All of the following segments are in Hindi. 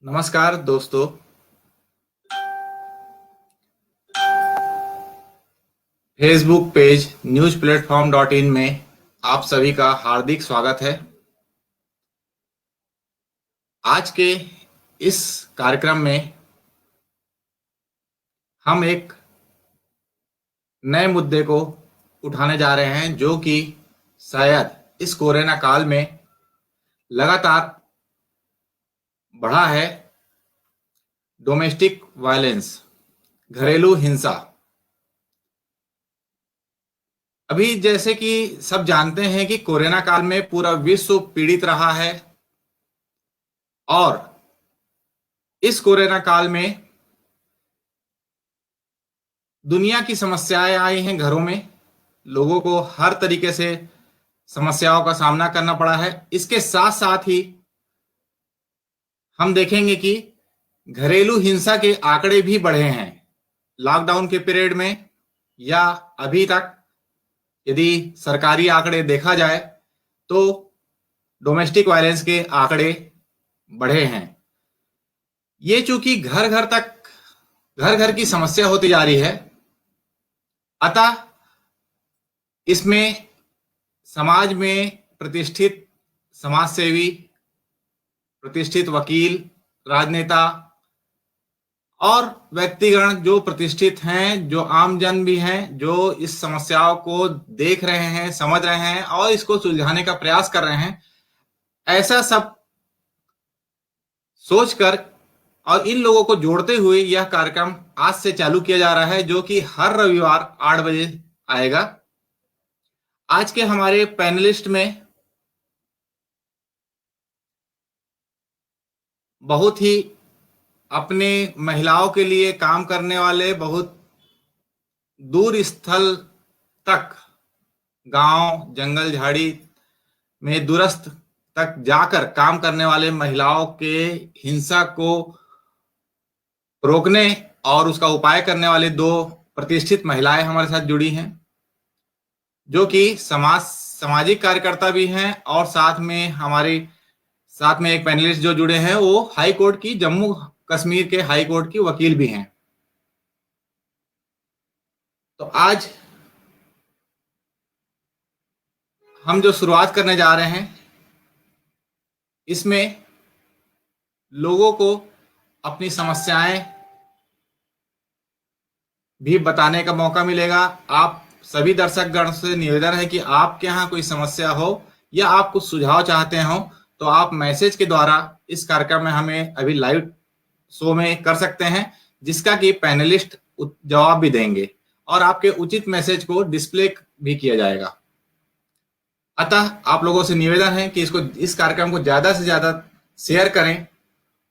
नमस्कार दोस्तों। Facebook page news platform dot in में आप सभी का हार्दिक स्वागत है। आज के इस कार्यक्रम में हम एक नए मुद्दे को उठाने जा रहे हैं जो कि शायद इस कोरोना काल में लगातार बढ़ा है। डोमेस्टिक वायलेंस, घरेलू हिंसा। अभी जैसे कि सब जानते हैं कि कोरोना काल में पूरा विश्व पीड़ित रहा है और इस कोरोना काल में दुनिया की समस्याएं आई हैं। घरों में लोगों को हर तरीके से समस्याओं का सामना करना पड़ा है। इसके साथ साथ ही हम देखेंगे कि घरेलू हिंसा के आंकड़े भी बढ़े हैं। लॉकडाउन के पीरियड में या अभी तक यदि सरकारी आंकड़े देखा जाए तो डोमेस्टिक वायलेंस के आंकड़े बढ़े हैं। ये चूंकि घर घर की समस्या होती जा रही है, अतः इसमें समाज में प्रतिष्ठित समाजसेवी, प्रतिष्ठित वकील, राजनेता और व्यक्तिगण जो प्रतिष्ठित हैं, जो आमजन भी हैं, जो इस समस्याओं को देख रहे हैं, समझ रहे हैं और इसको सुलझाने का प्रयास कर रहे हैं, ऐसा सब सोचकर और इन लोगों को जोड़ते हुए यह कार्यक्रम आज से चालू किया जा रहा है, जो कि हर रविवार 8 बजे आएगा। आज के हमारे पैनलिस्ट में बहुत ही अपने महिलाओं के लिए काम करने वाले, बहुत दूर स्थल तक, गांव, जंगल झाड़ी में दूरस्थ तक जाकर काम करने वाले महिलाओं के हिंसा को रोकने और उसका उपाय करने वाले दो प्रतिष्ठित महिलाएं हमारे साथ जुड़ी हैं, जो कि सामाजिक कार्यकर्ता भी हैं और साथ में एक पैनलिस्ट जो जुड़े हैं वो हाई कोर्ट की, जम्मू कश्मीर के हाई कोर्ट की वकील भी हैं। तो आज हम जो शुरुआत करने जा रहे हैं, इसमें लोगों को अपनी समस्याएं भी बताने का मौका मिलेगा। आप सभी दर्शकगण से निवेदन है कि आपके यहाँ कोई समस्या हो या आप कुछ सुझाव चाहते हो तो आप मैसेज के द्वारा इस कार्यक्रम में हमें अभी लाइव शो में कर सकते हैं, जिसका कि पैनलिस्ट जवाब भी देंगे और आपके उचित मैसेज को डिस्प्ले भी किया जाएगा। अतः आप लोगों से निवेदन है कि इस कार्यक्रम को ज्यादा से ज्यादा शेयर करें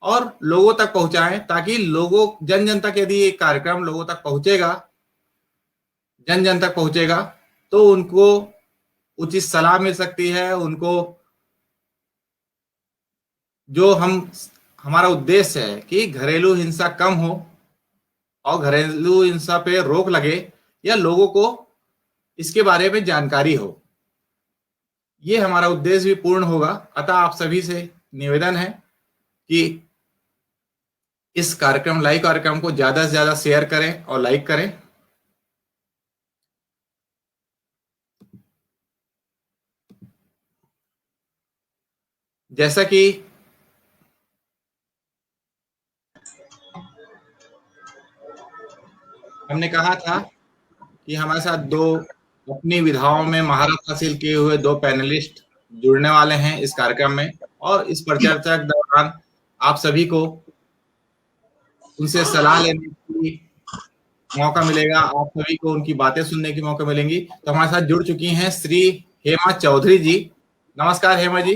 और लोगों तक पहुंचाएं, ताकि जन जन तक, यदि ये कार्यक्रम लोगों तक पहुंचेगा, जन जन तक पहुंचेगा तो उनको उचित सलाह मिल सकती है। उनको जो हमारा उद्देश्य है कि घरेलू हिंसा कम हो और घरेलू हिंसा पे रोक लगे या लोगों को इसके बारे में जानकारी हो, ये हमारा उद्देश्य भी पूर्ण होगा। अतः आप सभी से निवेदन है कि इस लाइव कार्यक्रम को ज्यादा से ज्यादा शेयर करें और लाइक करें। जैसा कि हमने कहा था कि हमारे साथ दो अपनी विधाओं में महारत हासिल किए हुए दो पैनलिस्ट जुड़ने वाले हैं इस कार्यक्रम में, और इस परिचर्चा के दौरान आप सभी को उनसे सलाह लेने की मौका मिलेगा, आप सभी को उनकी बातें सुनने की मौका मिलेंगी। तो हमारे साथ जुड़ चुकी हैं श्री हेमा चौधरी जी। नमस्कार हेमा जी।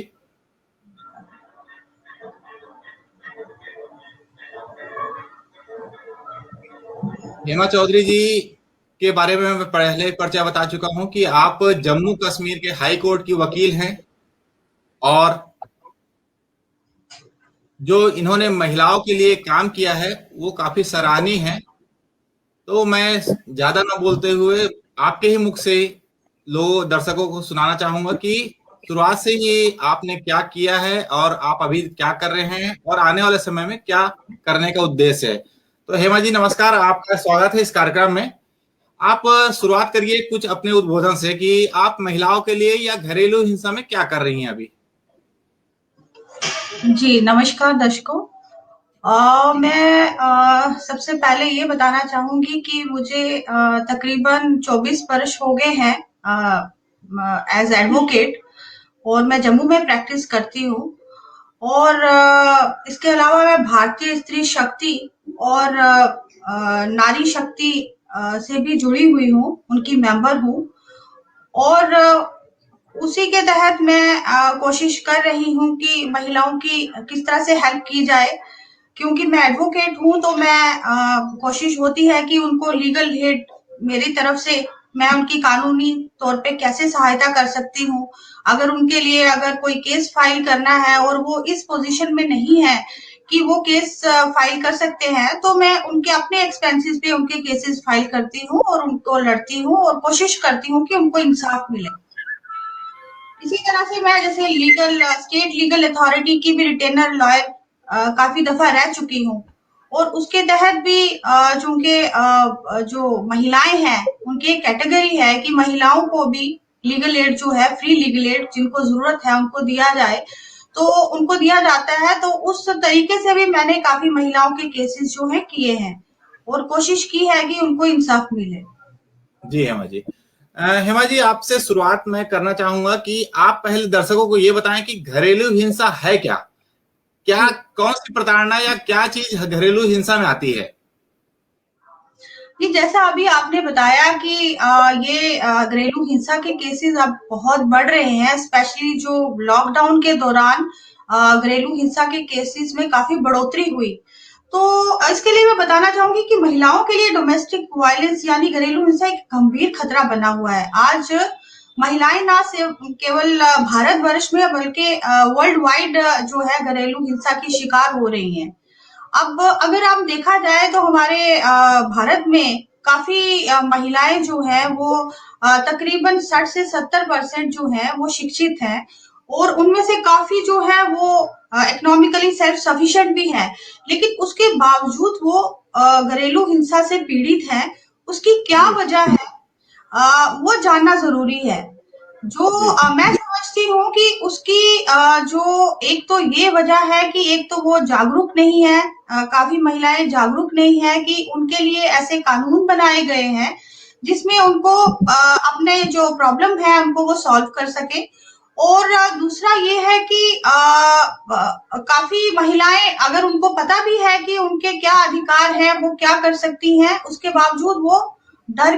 हेमा चौधरी जी के बारे में मैं पहले परिचय बता चुका हूं कि आप जम्मू कश्मीर के हाई कोर्ट की वकील हैं और जो इन्होंने महिलाओं के लिए काम किया है वो काफी सराहनीय है। तो मैं ज्यादा ना बोलते हुए आपके ही मुख से लोग दर्शकों को सुनाना चाहूंगा कि शुरुआत से ही आपने क्या किया है और आप अभी क्या कर रहे हैं और आने वाले समय में क्या करने का उद्देश्य है। तो हेमा जी नमस्कार, आपका स्वागत है इस कार्यक्रम में। आप शुरुआत करिए कुछ अपने उद्बोधन से कि आप महिलाओं के लिए या घरेलू हिंसा में क्या कर रही हैं अभी। जी, नमस्कार दर्शकों। मैं सबसे पहले ये बताना चाहूँगी कि मुझे तकरीबन 24 वर्ष हो गए हैं एज़ एडवोकेट, और मैं जम्मू में प्रैक्टिस करती हूँ। और इसके अलावा मैं भारतीय स्त्री शक्ति और नारी शक्ति से भी जुड़ी हुई हूँ, उनकी मेंबर हूँ। और उसी के तहत मैं कोशिश कर रही हूँ कि महिलाओं की किस तरह से हेल्प की जाए। क्योंकि मैं एडवोकेट हूँ तो मैं कोशिश होती है कि उनको लीगल एड मेरी तरफ से मैं उनकी कानूनी तौर पे कैसे सहायता कर सकती हूँ। अगर उनके लिए अगर कोई केस फाइल करना है और वो इस पोजीशन में नहीं है कि वो केस फाइल कर सकते हैं, तो मैं उनके अपने एक्सपेंसेस पे उनके केसेस फाइल करती हूँ और उनको लड़ती हूँ और कोशिश करती हूँ कि उनको इंसाफ मिले। इसी तरह से मैं जैसे स्टेट लीगल अथॉरिटी की भी रिटेनर लॉयर काफी दफा रह चुकी हूँ। और उसके तहत भी चूंकि जो महिलाएं हैं उनकी कैटेगरी है कि महिलाओं को भी लीगल एड जो है, फ्री लीगल एड जिनको जरूरत है उनको दिया जाए, तो उनको दिया जाता है। तो उस तरीके से भी मैंने काफी महिलाओं के केसेस जो है किए हैं और कोशिश की है कि उनको इंसाफ मिले। जी हेमा जी। हेमा जी आपसे शुरुआत मैं करना चाहूंगा कि आप पहले दर्शकों को ये बताएं कि घरेलू हिंसा है क्या, क्या कौन सी प्रताड़ना या क्या चीज घरेलू हिंसा में आती है। जी, जैसा अभी आपने बताया कि ये घरेलू हिंसा के केसेस अब बहुत बढ़ रहे हैं, स्पेशली जो लॉकडाउन के दौरान घरेलू हिंसा के केसेस में काफी बढ़ोतरी हुई। तो इसके लिए मैं बताना चाहूंगी कि महिलाओं के लिए डोमेस्टिक वायलेंस यानी घरेलू हिंसा एक गंभीर खतरा बना हुआ है। आज महिलाएं ना सिर्फ केवल भारतवर्ष में बल्कि वर्ल्ड वाइड जो है घरेलू हिंसा की शिकार हो रही हैं। अब अगर आप देखा जाए तो हमारे भारत में काफी महिलाएं जो है वो तकरीबन 60 से 70% जो है वो शिक्षित हैं, और उनमें से काफी जो है वो इकोनॉमिकली सेल्फ सफिशिएंट भी है। लेकिन उसके बावजूद वो घरेलू हिंसा से पीड़ित हैं। उसकी क्या जी वजह है वो जानना जरूरी है। जो जी मैं समझती हूँ कि उसकी जो एक तो ये वजह है कि एक तो वो जागरूक नहीं है, काफी महिलाएं जागरूक नहीं है कि उनके लिए ऐसे कानून बनाए गए हैं जिसमें उनको अपने जो प्रॉब्लम है उनको वो सॉल्व कर सके। और दूसरा ये है कि काफी महिलाएं अगर उनको पता भी है कि उनके क्या अधिकार हैं, वो क्या कर सकती हैं, उसके बावजूद वो डर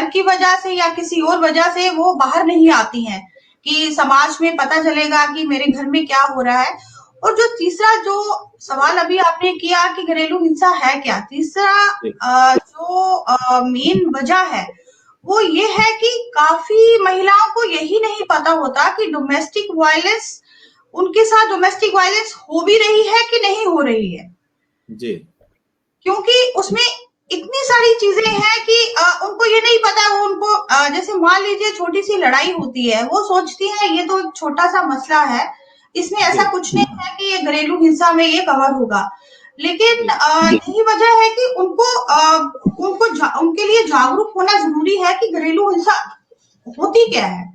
की वजह से या किसी और वजह से वो बाहर नहीं आती हैं कि समाज में पता चलेगा कि मेरे घर में क्या हो रहा है। और जो तीसरा जो सवाल अभी आपने किया कि घरेलू हिंसा है क्या, तीसरा जी जो मेन वजह है वो ये है कि काफी महिलाओं को यही नहीं पता होता कि डोमेस्टिक वायलेंस उनके साथ डोमेस्टिक वायलेंस हो भी रही है कि नहीं हो रही है। जी क्योंकि उसमें इतनी सारी चीजें हैं कि उनको ये नहीं पता। वो उनको जैसे मान लीजिए छोटी सी लड़ाई होती है, वो सोचती है ये तो एक छोटा सा मसला है, इसमें जी ऐसा कुछ नहीं है कि ये घरेलू हिंसा में ये कवर होगा। लेकिन जी यही वजह है कि उनके लिए जागरूक होना जरूरी है कि घरेलू हिंसा होती क्या है।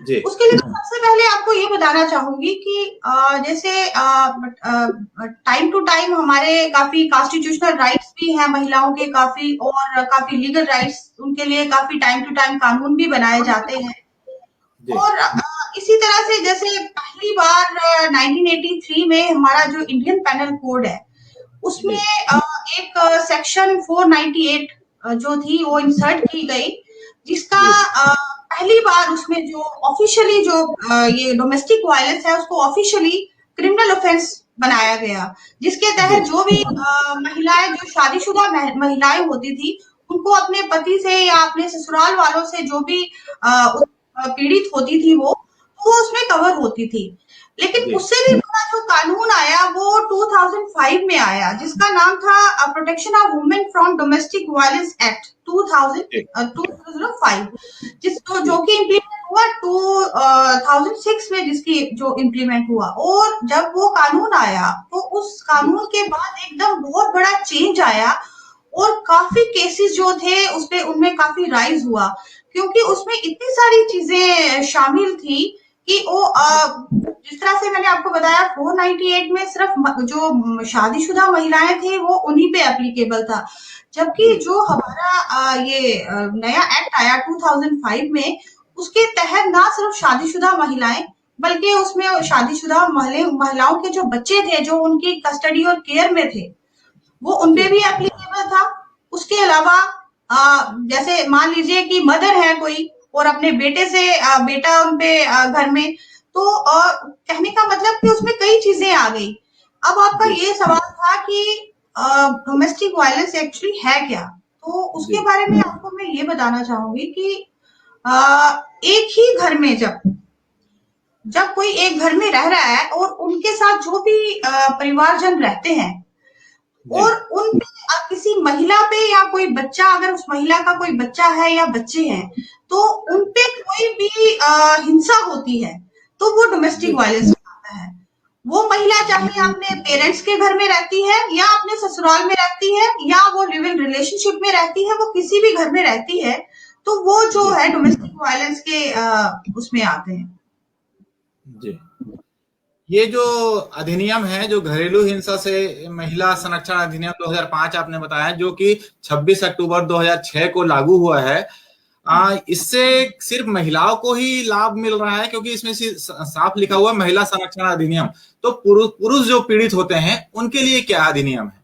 जी उसके लिए मैं सबसे पहले आपको ये बताना चाहूंगी कि जैसे टाइम टू टाइम हमारे काफी कॉन्स्टिट्यूशनल राइट्स भी हैं महिलाओं के, काफी और काफी लीगल राइट्स उनके लिए काफी टाइम टू टाइम कानून भी बनाए जाते हैं। जी और इसी तरह से जैसे पहली बार 1983 में हमारा जो इंडियन पेनल कोड है उसमें जी एक सेक्शन 498 जो थी वो इंसर्ट की गई, जिसका जी पहली बार उसमें जो ऑफिशियली जो ये डोमेस्टिक वायलेंस है उसको ऑफिशियली क्रिमिनल ऑफेंस बनाया गया। जिसके तहत जी जो भी महिलाएं जो शादीशुदा महिलाएं होती थी उनको अपने पति से या अपने ससुराल वालों से जो भी पीड़ित होती थी वो उसमें कवर होती थी। लेकिन जी उससे भी बड़ा जो कानून आया वो 2005 में आया, जिसका नाम था protection of women from domestic violence act 2005, जिसको जो जी कि इम्प्लीमेंट हुआ 2006 में, जिसकी जो इम्प्लीमेंट हुआ, और जब वो कानून आया तो उस कानून के बाद एकदम बहुत बड़ा चेंज आया, और काफी केसेस जो थे उसपे उनमें काफी राइज हुआ, क्योंकि उसमें इतनी सारी चीजें शामिल थी कि वो जिस तरह से मैंने आपको बताया 498 में सिर्फ जो शादीशुदा महिलाएं थी वो उन्हीं पे एप्लीकेबल था, जबकि जो हमारा ये नया एक्ट आया 2005 में, उसके तहत ना सिर्फ शादीशुदा महिलाएं, बल्कि उसमें शादीशुदा महिलाओं के जो बच्चे थे जो उनकी कस्टडी और केयर में थे, वो उनपे भी एप्लीकेबल था। उसके अलावा जैसे मान लीजिए कि मदर है कोई और अपने बेटे से बेटा उनपे घर में, तो कहने का मतलब कि उसमें कई चीजें आ गई। अब आपका ये सवाल था कि डोमेस्टिक वायलेंस एक्चुअली है क्या, तो उसके बारे में आपको मैं ये बताना चाहूंगी कि एक ही घर में जब कोई एक घर में रह रहा है और उनके साथ जो भी परिवारजन रहते हैं, और उन पे किसी महिला पे या कोई बच्चा, अगर उस महिला का कोई बच्चा है या बच्चे हैं, तो उन पे कोई भी हिंसा होती है तो वो डोमेस्टिक वायलेंस आता है। वो महिला चाहे अपने पेरेंट्स के घर में रहती है या अपने ससुराल में रहती है या वो लिव इन रिलेशनशिप में रहती है, वो किसी भी घर में रहती है, तो वो जो है डोमेस्टिक वायलेंस के उसमें आते हैं। जी, ये जो अधिनियम है, जो घरेलू हिंसा से महिला संरक्षण अधिनियम 2005 आपने बताया, जो कि 26 अक्टूबर 2006 को लागू हुआ है, इससे सिर्फ महिलाओं को ही लाभ मिल रहा है, क्योंकि इसमें साफ लिखा हुआ महिला संरक्षण अधिनियम। तो पुरुष जो पीड़ित होते हैं उनके लिए क्या अधिनियम है?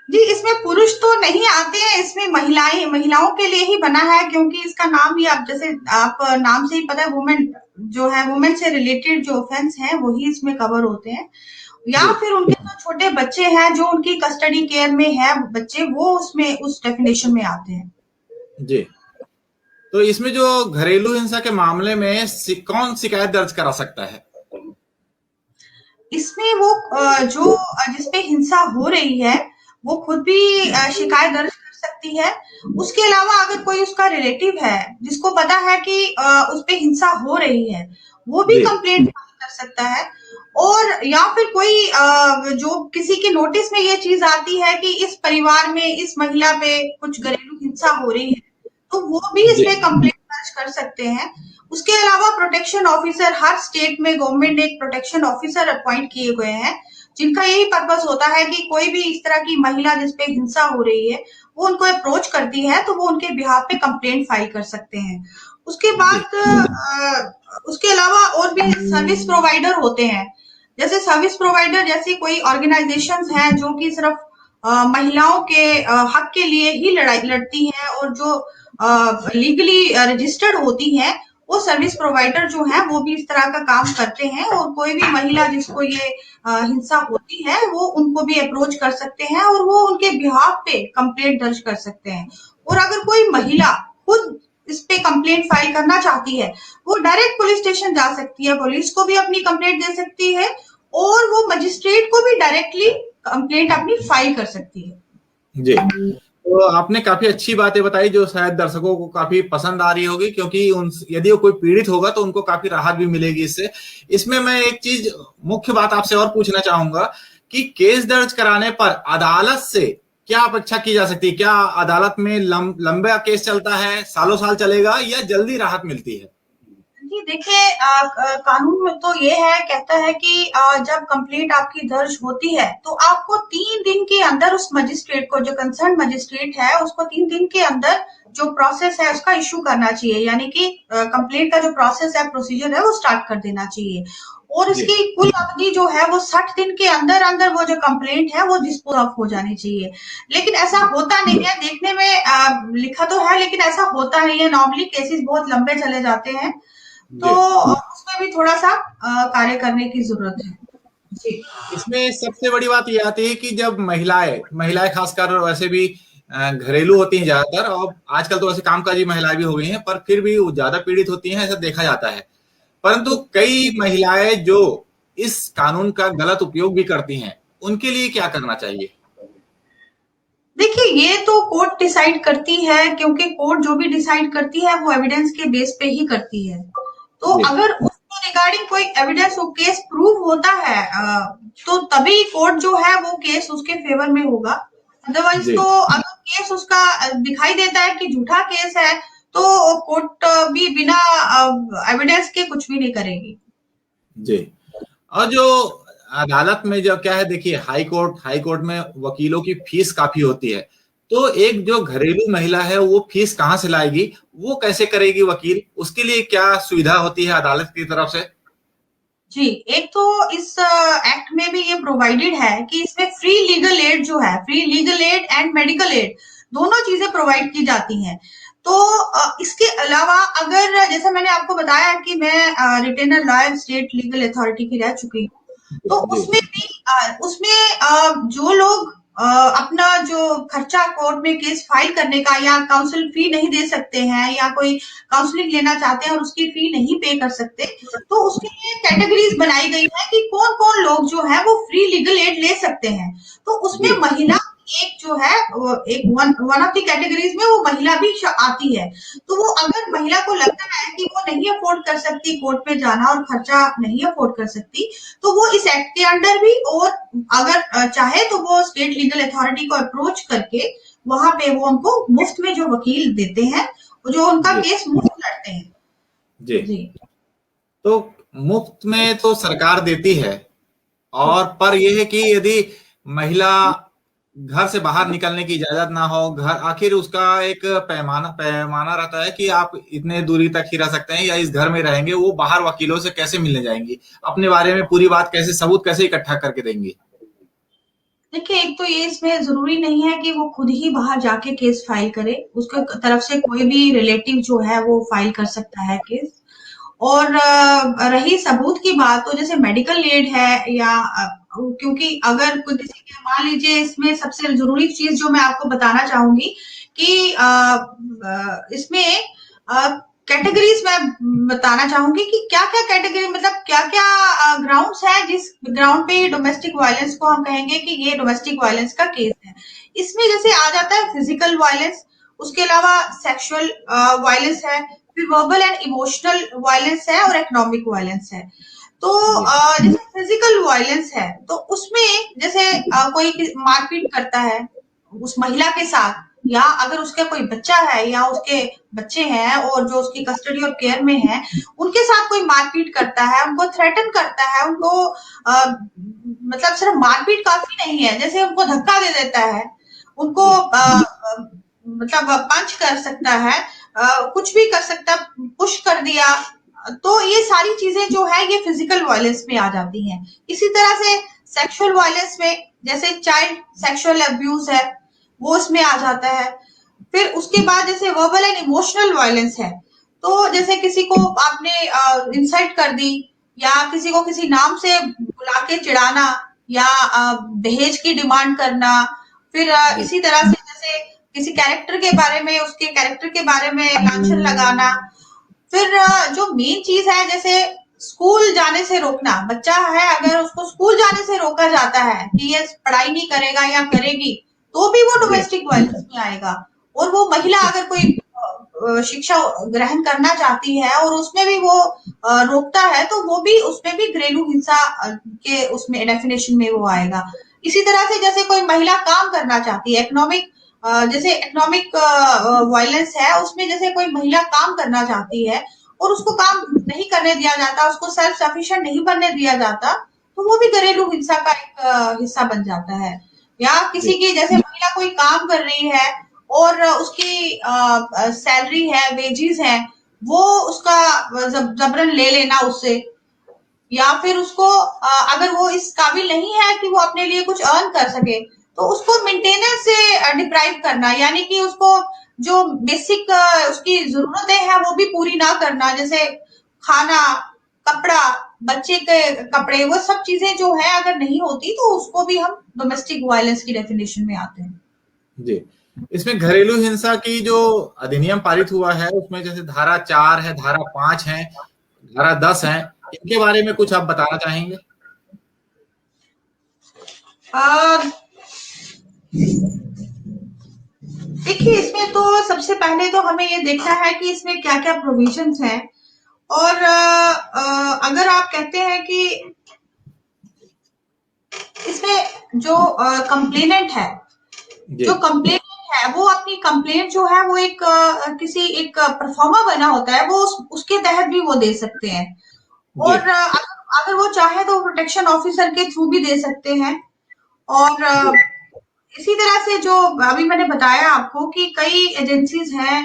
जी, इसमें पुरुष तो नहीं आते हैं, इसमें महिलाओं के लिए ही बना है, क्योंकि इसका नाम ही आप जैसे आप नाम से ही पता है, वुमेन जो है, वुमेन से रिलेटेड जो ऑफेंस है वही इसमें कवर होते हैं, या फिर उनके जो छोटे बच्चे हैं जो उनकी कस्टडी केयर में है बच्चे, वो उसमें उस डेफिनेशन में आते हैं। जी, तो इसमें जो घरेलू हिंसा के मामले में कौन शिकायत दर्ज करा सकता है? इसमें वो जो जिसपे हिंसा हो रही है वो खुद भी शिकायत दर्ज कर सकती है। उसके अलावा अगर कोई उसका रिलेटिव है जिसको पता है कि उस पे हिंसा हो रही है, वो भी कंप्लेंट फाइल कर सकता है। और या फिर कोई जो किसी के नोटिस में ये चीज आती है कि इस परिवार में इस महिला पे कुछ घरेलू हिंसा हो रही है, तो वो भी इस पे कंप्लेंट दर्ज कर सकते हैं। उसके अलावा प्रोटेक्शन ऑफिसर, हर स्टेट में गवर्नमेंट ने एक प्रोटेक्शन ऑफिसर अपॉइंट किए हुए हैं, जिनका यही पर्पस होता है कि कोई भी इस तरह की महिला जिसपे हिंसा हो रही है वो उनको अप्रोच करती है तो वो उनके बिहाफ पे कंप्लेंट फाइल कर सकते हैं। उसके बाद उसके अलावा और भी सर्विस प्रोवाइडर होते हैं, जैसे सर्विस प्रोवाइडर जैसी कोई ऑर्गेनाइजेशंस हैं जो कि सिर्फ महिलाओं के हक के लिए ही लड़ाई लड़ती हैं और जो लीगली रजिस्टर्ड होती हैं, वो सर्विस प्रोवाइडर जो है वो भी इस तरह का काम करते हैं, और कोई भी महिला जिसको ये हिंसा होती है वो उनको भी अप्रोच कर सकते हैं और वो उनके बिहाफ पे कंप्लेंट दर्ज कर सकते हैं। और अगर कोई महिला खुद इस पे कंप्लेंट फाइल करना चाहती है, वो डायरेक्ट पुलिस स्टेशन जा सकती है, पुलिस को भी अपनी कंप्लेंट दे सकती है और वो मजिस्ट्रेट को भी डायरेक्टली कंप्लेंट अपनी फाइल कर सकती है। जी, तो आपने काफी अच्छी बातें बताई जो शायद दर्शकों को काफी पसंद आ रही होगी, क्योंकि यदि वो कोई पीड़ित होगा तो उनको काफी राहत भी मिलेगी इससे। इसमें मैं एक चीज मुख्य बात आपसे और पूछना चाहूंगा कि केस दर्ज कराने पर अदालत से क्या अपेक्षा की जा सकती है? क्या अदालत में लंबा केस चलता है, सालों साल चलेगा, या जल्दी राहत मिलती है? जी देखिए, कानून में तो ये है, कहता है कि जब कंप्लेंट आपकी दर्ज होती है तो आपको 3 दिन के अंदर उस मजिस्ट्रेट को, जो कंसर्न मजिस्ट्रेट है, उसको 3 दिन के अंदर जो प्रोसेस है उसका इशू करना चाहिए, यानी कि कंप्लेंट का जो प्रोसेस है, प्रोसीजर है, वो स्टार्ट कर देना चाहिए। और इसकी कुल अवधि जो है वो 60 दिन के अंदर अंदर वो जो कंप्लेंट है वो डिस्पोज ऑफ हो जानी चाहिए। लेकिन ऐसा होता नहीं है, देखने में लिखा तो है लेकिन ऐसा होता नहीं है, नॉर्मली केसेस बहुत लंबे चले जाते हैं, तो उसमें भी थोड़ा सा कार्य करने की जरूरत है। जी, इसमें सबसे बड़ी बात ये आती है कि जब महिलाएं खासकर वैसे भी घरेलू होती हैं ज्यादातर, और आजकल तो वैसे कामकाजी महिलाएं भी हो गई हैं, पर फिर भी वो ज्यादा पीड़ित होती हैं, ऐसा देखा जाता है। परंतु कई महिलाएं जो इस कानून का गलत उपयोग भी करती हैं, उनके लिए क्या करना चाहिए? देखिए, ये तो कोर्ट डिसाइड करती है, क्योंकि कोर्ट जो भी डिसाइड करती है वो एविडेंस के बेस पे ही करती है। तो जी अगर उसके रिगार्डिंग कोई एविडेंस, वो केस प्रूव होता है, तो तभी कोर्ट जो है वो केस उसके फेवर में होगा। अदरवाइज जी तो अगर केस उसका दिखाई देता है कि झूठा केस है, तो कोर्ट भी बिना एविडेंस के कुछ भी नहीं करेगी। जी। और जो अदालत में जो क्या है, देखिए हाई कोर्ट में वकीलों की फीस काफी होती है। तो एक जो घरेलू महिला है वो फीस कहाँ से लाएगी, वो कैसे करेगी वकील, उसके लिए क्या सुविधा होती है अदालत की तरफ से? जी, एक तो इस एक्ट में भी ये प्रोवाइडेड है कि इसमें फ्री लीगल एड जो है, free legal aid and medical aid, दोनों चीजें प्रोवाइड की जाती हैं। तो इसके अलावा अगर, जैसे मैंने आपको बताया कि मैं retainer lawyer state legal authority की रह चुकी हूँ, तो जी उसमें भी जो लोग अपना जो खर्चा कोर्ट में केस फाइल करने का, या काउंसिल फी नहीं दे सकते हैं, या कोई काउंसलिंग लेना चाहते हैं और उसकी फी नहीं पे कर सकते, तो उसके लिए कैटेगरीज बनाई गई है कि कौन कौन लोग जो है वो फ्री लीगल एड ले सकते हैं। तो उसमें जी महिला एक जो है, एक वन ऑफ द कैटेगरीज में वो महिला भी आती है। तो वो, अगर महिला को लगता है कि वो नहीं अफोर्ड कर सकती कोर्ट में जाना और खर्चा नहीं अफोर्ड कर सकती, तो वो इस एक्ट के अंडर भी, और अगर चाहे तो वो स्टेट लीगल अथॉरिटी को अप्रोच करके वहां पे वो उनको मुफ्त में जो वकील देते हैं, जो उनका जी केस मुफ्त लड़ते हैं। जी। जी। तो मुफ्त में तो सरकार देती है, और पर यह है कि यदि महिला घर से बाहर निकलने की इजाजत ना हो, घर आखिर उसका एक पैमाना पैमाना रहता है कि आप इतने दूरी तक ही रह सकते हैं या इस घर में रहेंगे, वो बाहर वकीलों से कैसे मिलने जाएंगी, अपने बारे में पूरी बात कैसे, सबूत कैसे इकट्ठा करके देंगी? देखिए, एक तो ये इसमें जरूरी नहीं है कि वो खुद ही बाहर जाके केस फाइल करे, उसके तरफ से कोई भी रिलेटिव जो है वो फाइल कर सकता है केस। और रही सबूत की बात, तो जैसे मेडिकल एड है, या क्योंकि अगर कोई किसी के, मान लीजिए, इसमें सबसे जरूरी चीज जो मैं आपको बताना चाहूंगी कि इसमें कैटेगरीज मैं बताना चाहूंगी कि क्या क्या कैटेगरी, मतलब क्या क्या ग्राउंड्स है जिस ग्राउंड पे डोमेस्टिक वायलेंस को हम कहेंगे कि ये डोमेस्टिक वायलेंस का केस है। इसमें जैसे आ जाता है फिजिकल वायलेंस, उसके अलावा सेक्सुअल वायलेंस है, फिर वर्बल एंड इमोशनल वायलेंस है, और इकोनॉमिक वायलेंस है। तो जी जैसे फिजिकल वायलेंस है, तो उसमें जैसे कोई मारपीट करता है उस महिला के साथ, या अगर उसका कोई बच्चा है या उसके बच्चे हैं और जो उसकी कस्टडी और केयर में है, उनके साथ कोई मारपीट करता है, उनको थ्रेटन करता है, उनको मतलब सिर्फ मारपीट काफी नहीं है, जैसे उनको धक्का दे देता है, उनको जी मतलब पंच कर सकता है, कुछ भी कर सकता, पुश कर दिया, तो ये सारी चीजें जो है ये फिजिकल वायलेंस में आ जाती हैं। इसी तरह से सेक्सुअल वायलेंस में, जैसे चाइल्ड सेक्सुअल अब्यूज है, वो इसमें आ जाता है। फिर उसके बाद जैसे वर्बल एंड इमोशनल वायलेंस है, तो जैसे किसी को आपने इंसल्ट कर दी, या किसी को किसी नाम से बुला के चिढ़ाना, या दहेज की डिमांड करना, फिर जी इसी तरह से जैसे किसी कैरेक्टर के बारे में, उसके कैरेक्टर के बारे में लांछन लगाना। फिर जो मेन चीज है, जैसे स्कूल जाने से रोकना, बच्चा है अगर उसको स्कूल जाने से रोका जाता है कि ये पढ़ाई नहीं करेगा या करेगी, तो भी वो जी डोमेस्टिक वायलेंस में आएगा। और वो महिला अगर कोई शिक्षा ग्रहण करना चाहती है और उसमें भी वो रोकता है, तो वो भी, उसमें भी घरेलू हिंसा के उसमें डेफिनेशन में वो आएगा। इसी तरह से जैसे कोई महिला काम करना चाहती है, इकोनॉमिक, जैसे इकोनॉमिक वायलेंस है, उसमें जैसे कोई महिला काम करना चाहती है और उसको काम नहीं करने दिया जाता, उसको सेल्फ सफिशिएंट नहीं बनने दिया जाता, तो वो भी घरेलू हिंसा का एक हिस्सा बन जाता है। या किसी जी की, जैसे महिला कोई काम कर रही है और उसकी सैलरी है, वेजेस है, वो उसका जबरन ले लेना उससे, या फिर उसको अगर वो इस काबिल नहीं है कि वो अपने लिए कुछ अर्न कर सके, तो उसको मेंटेनेंस से डिप्राइव करना, यानी कि उसको जो बेसिक उसकी जरूरतें हैं वो भी पूरी ना करना, जैसे खाना, कपड़ा, बच्चे के कपड़े, वो सब चीजें जो है अगर नहीं होती, तो उसको भी हम डोमेस्टिक वायलेंस की डेफिनेशन में आते हैं। जी। इसमें घरेलू हिंसा की जो अधिनियम पारित हुआ है उसमें जैसे धारा 4 है, धारा 5 है, धारा 10 है, इनके बारे में कुछ आप बताना चाहेंगे? आ, देखिए, इसमें तो सबसे पहले तो हमें ये देखना है कि इसमें क्या-क्या प्रोविजंस हैं और अगर आप कहते हैं कि इसमें जो कंप्लेनेंट है, जी जो कंप्लेनेंट है वो अपनी कंप्लेंट जो है वो एक किसी एक परफॉर्मा बना होता है, वो उसके तहत भी वो दे सकते हैं जी और अगर वो चाहे तो प्रोटेक्शन ऑफिसर के थ्रू भी दे सकते हैं और इसी तरह से जो अभी मैंने बताया आपको कि कई एजेंसीज हैं,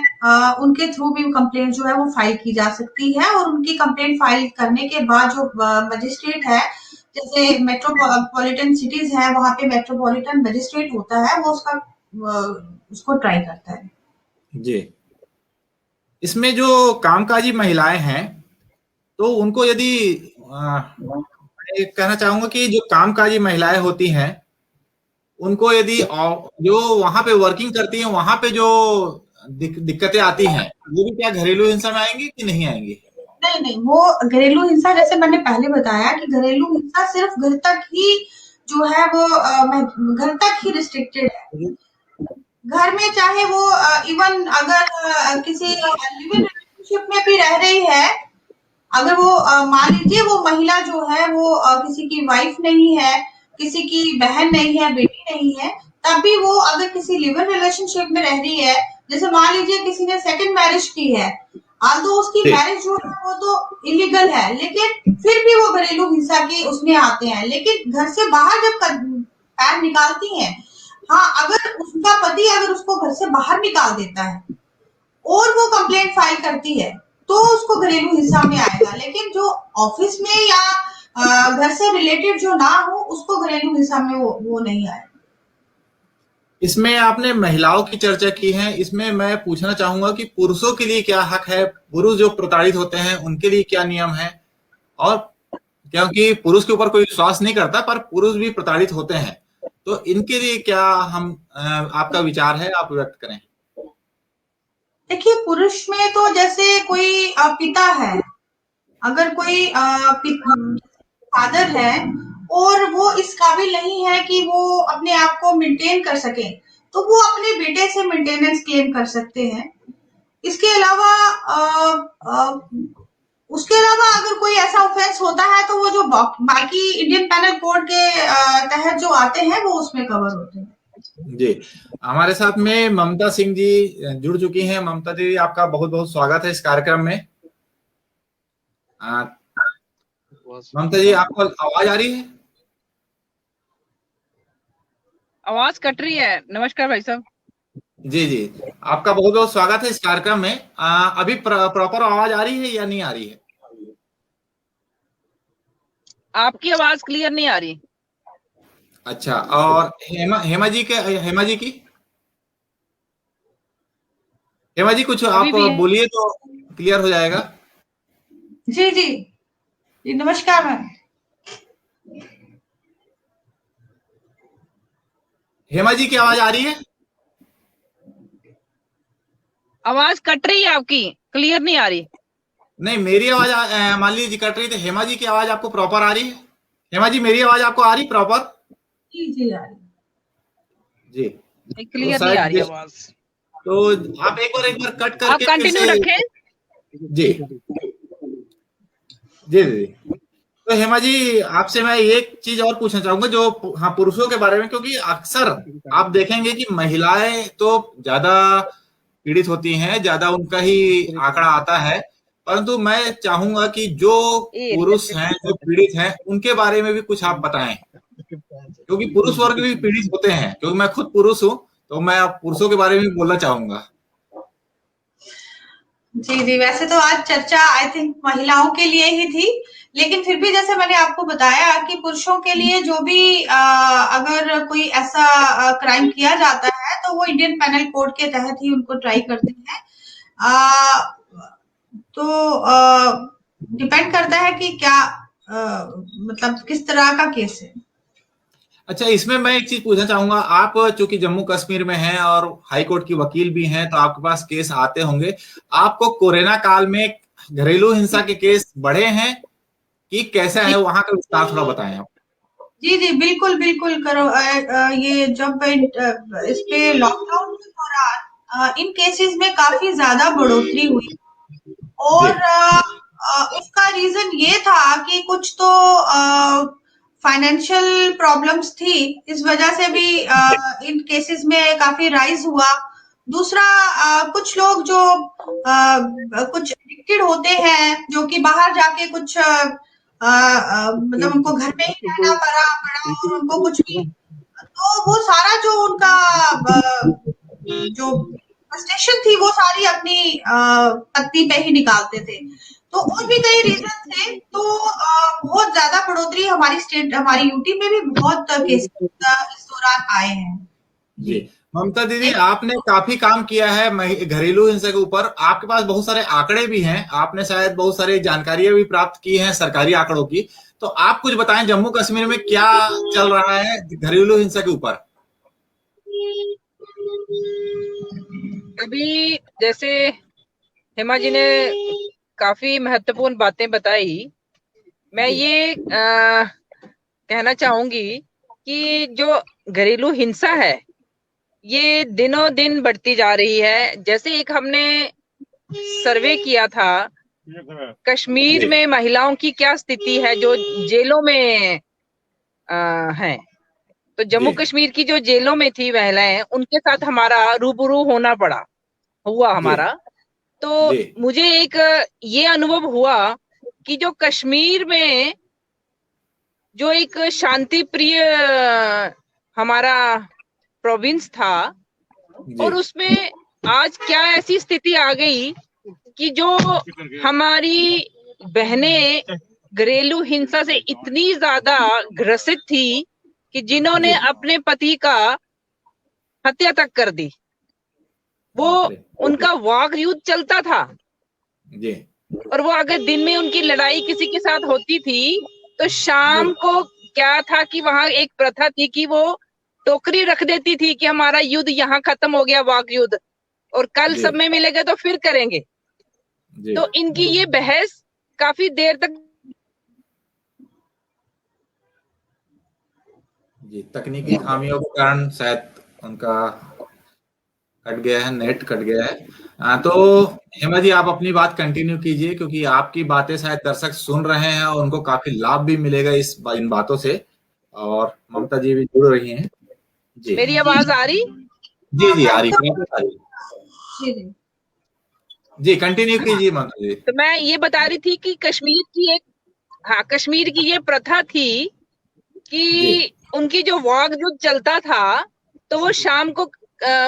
उनके थ्रू भी कंप्लेंट जो है वो फाइल की जा सकती है और उनकी कंप्लेंट फाइल करने के बाद जो मजिस्ट्रेट है, जैसे मेट्रोपॉलिटन सिटीज है, वहां पे मेट्रोपॉलिटन मजिस्ट्रेट होता है, वो उसको ट्राई करता है। जी। इसमें जो कामकाजी महिलाएं हैं, तो उनको यदि मैं कहना चाहूंगा कि जो कामकाजी महिलाएं होती हैं, उनको यदि जो वहां पे वर्किंग करती हैं, वहां पे जो दिक्कतें आती हैं, वो भी क्या घरेलू हिंसा में आएंगी कि नहीं आएंगी? नहीं नहीं, वो घरेलू हिंसा जैसे मैंने पहले बताया कि घरेलू हिंसा सिर्फ घर तक ही जो है वो घर तक ही रिस्ट्रिक्टेड है। घर में चाहे वो इवन अगर किसी लिव इन रिलेशनशिप में भी रह रही है, अगर वो मान लीजिए वो महिला जो है वो किसी की वाइफ नहीं है, किसी की बहन नहीं है, बेटी नहीं है, तब भी वो अगर किसी लिव इन रिलेशनशिप में रह रही है, जैसे मान लीजिए किसी ने सेकंड मैरिज की है, तो उसकी जी मैरिज जो है वो तो इलीगल है, लेकिन फिर भी वो घरेलू हिंसा के उसमें आते हैं। लेकिन घर से बाहर जब पैर निकालती हैं, हाँ, अगर उसका पति अगर उसको घर से बाहर निकाल देता है और वो कंप्लेंट फाइल करती है, तो उसको घरेलू हिंसा में आएगा। लेकिन जो ऑफिस में या घर से रिलेटेड जो ना हो, उसको घरेलू हिंसा में वो नहीं आएगा। इसमें आपने महिलाओं की चर्चा की है, इसमें मैं पूछना चाहूंगा कि पुरुषों के लिए क्या हक है, पुरुष जो प्रताड़ित होते हैं उनके लिए क्या नियम है? और क्योंकि पुरुष के ऊपर कोई विश्वास नहीं करता, पर पुरुष भी प्रताड़ित होते हैं, तो इनके लिए क्या हम आपका विचार है, आप व्यक्त करें। देखिए, पुरुष में तो जैसे कोई पिता है, अगर कोई फादर है और वो इस काबिल नहीं है कि वो अपने आप को मेंटेन कर सके, तो वो अपने बेटे से मेंटेनेंस क्लेम कर सकते हैं। इसके अलावा उसके अलावा अगर कोई ऐसा ऑफेंस होता है तो वो जो बाकी इंडियन पैनल कोड के तहत जो आते हैं वो उसमें कवर होते हैं। जी, हमारे साथ में ममता सिंह जी जुड़ चुकी हैं। ममता जी, आपका बहुत बहुत स्वागत है इस कार्यक्रम में। ममता जी, आपको आवाज आ रही है? आवाज कट रही है। नमस्कार भाई साहब। जी जी, आपका बहुत बहुत स्वागत है इस कार्यक्रम में। अभी प्रॉपर आवाज आ रही है या नहीं आ रही है? आपकी आवाज क्लियर नहीं आ रही। अच्छा, और हेमा जी की हेमा जी, कुछ आप अभी भी है। बोलिए तो क्लियर हो जाएगा। जी जी जी, नमस्कार मैम। हेमा जी की आवाज आ रही है? आवाज कट रही है आपकी, क्लियर नहीं आ रही। नहीं, मेरी आवाज मान लीजिए कट रही, तो हेमा जी की आवाज आपको प्रॉपर आ रही है? हेमा जी, मेरी आवाज आपको आ रही प्रॉपर? जी जी, आ रही। जी, तो क्लियर नहीं आ शायद रही आवाज। तो आप एक बार कट आप करके फिर कंटिन्यू से। रखें। जी जी जी। तो हेमा जी, आपसे मैं एक चीज और पूछना चाहूंगा, जो हाँ पुरुषों के बारे में, क्योंकि अक्सर आप देखेंगे कि महिलाएं तो ज्यादा पीड़ित होती हैं, ज्यादा उनका ही आंकड़ा आता है, परंतु मैं चाहूंगा कि जो पुरुष हैं, जो पीड़ित हैं, उनके बारे में भी कुछ आप बताएं, क्योंकि पुरुष वर्ग भी पीड़ित होते हैं। क्योंकि मैं खुद पुरुष हूं, तो मैं पुरुषों के बारे में बोलना चाहूंगा। जी जी, वैसे तो आज चर्चा आई थिंक महिलाओं के लिए ही थी, लेकिन फिर भी जैसे मैंने आपको बताया कि पुरुषों के लिए जो भी अगर कोई ऐसा क्राइम किया जाता है तो वो इंडियन पैनल कोड के तहत ही उनको ट्राई करते हैं। आ, तो डिपेंड करता है कि क्या मतलब किस तरह का केस है। अच्छा, इसमें मैं एक चीज पूछना चाहूंगा। आप चूंकि जम्मू कश्मीर में हैं और हाई कोर्ट की वकील भी हैं, तो आपके पास केस आते होंगे। आपको कोरोना काल में घरेलू हिंसा के केस बढ़े हैं कि कैसा जी है वहां का विस्तार थोड़ा बताएं आप। जी जी, बिल्कुल बिल्कुल करो। ये जब इस पे लॉकडाउन के दौरान इन केसेस में काफी ज्यादा बढ़ोतरी हुई और उसका रीजन ये था कि कुछ तो फाइनेंशियल प्रॉब्लम्स थी, इस वजह से भी इन केसेस में काफी राइज हुआ। दूसरा कुछ लोग जो कुछ एडिक्टेड होते हैं, जो कि बाहर जाके कुछ मतलब उनको घर में ही रहना पड़ा और उनको कुछ भी, तो वो सारा जो उनका जो फ्रस्ट्रेशन थी वो सारी अपनी पत्नी पे ही निकालते थे। तो और भी कई रीजन थे। तो बहुत ज्यादा बढ़ोतरी हमारी स्टेट, हमारी यूटी में भी बहुत केसेस इस दौरान आए हैं। जी ममता दीदी, आपने काफी काम किया है घरेलू हिंसा के ऊपर। आपके पास बहुत सारे आंकड़े भी हैं, आपने शायद बहुत सारी जानकारियां भी प्राप्त की हैं सरकारी आंकड़ों की। तो आप कुछ बताएं, जम्मू कश्मीर में क्या चल रहा है घरेलू हिंसा के ऊपर। अभी जैसे हेमा जी ने काफी महत्वपूर्ण बातें बताई। मैं ये कहना चाहूंगी कि जो घरेलू हिंसा है ये दिनों दिन बढ़ती जा रही है। जैसे एक हमने सर्वे किया था कश्मीर में महिलाओं की क्या स्थिति है जो जेलों में हैं, तो जम्मू कश्मीर की जो जेलों में थी महिलाएं, उनके साथ हमारा रूबरू होना हुआ हमारा। तो मुझे एक ये अनुभव हुआ कि जो कश्मीर में जो एक शांति प्रिय हमारा प्रोविंस था, और उसमें आज क्या ऐसी स्थिति आ गई कि जो हमारी बहनें घरेलू हिंसा से इतनी ज्यादा ग्रसित थी कि जिन्होंने अपने पति का हत्या तक कर दी। वो उनका वाक युद्ध चलता था जी। और वो अगर दिन में उनकी लड़ाई किसी के साथ होती थी तो शाम को क्या था कि वहां एक प्रथा थी कि वो टोकरी रख देती थी कि हमारा युद्ध यहाँ खत्म हो गया, वाक युद्ध, और कल समय मिलेगा तो फिर करेंगे। तो इनकी ये बहस काफी देर तक जी, तकनीकी खामियों के कारण शायद उनका कट गया है, नेट कट गया है। तो हेमा जी आप अपनी बात कंटिन्यू कीजिए, क्योंकि आपकी बातें शायद दर्शक सुन रहे हैं और उनको काफी लाभ भी मिलेगा इन बातों से, और ममता जी भी जुड़ रही हैं। जी मेरी आवाज आ रही? जी जी आ रही। जी कंटिन्यू कीजिए ममता जी। तो मैं ये बता रही थी कि कश्मीर की ये प्रथा थी कि उनकी जो वाक जो चलता था तो वो शाम को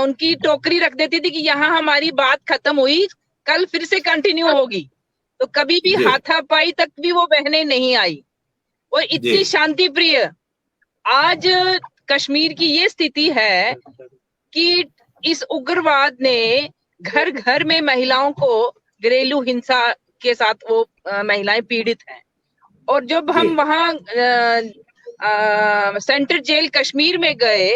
उनकी टोकरी रख देती थी कि यहाँ हमारी बात खत्म हुई, कल फिर से कंटिन्यू होगी। तो कभी भी हाथापाई तक भी वो बहनें नहीं आई। वो इतनी शांति प्रिय। आज कश्मीर की ये स्थिति है कि इस उग्रवाद ने घर घर में महिलाओं को घरेलू हिंसा के साथ वो महिलाएं पीड़ित हैं। और जब हम वहां सेंट्रल जेल कश्मीर में गए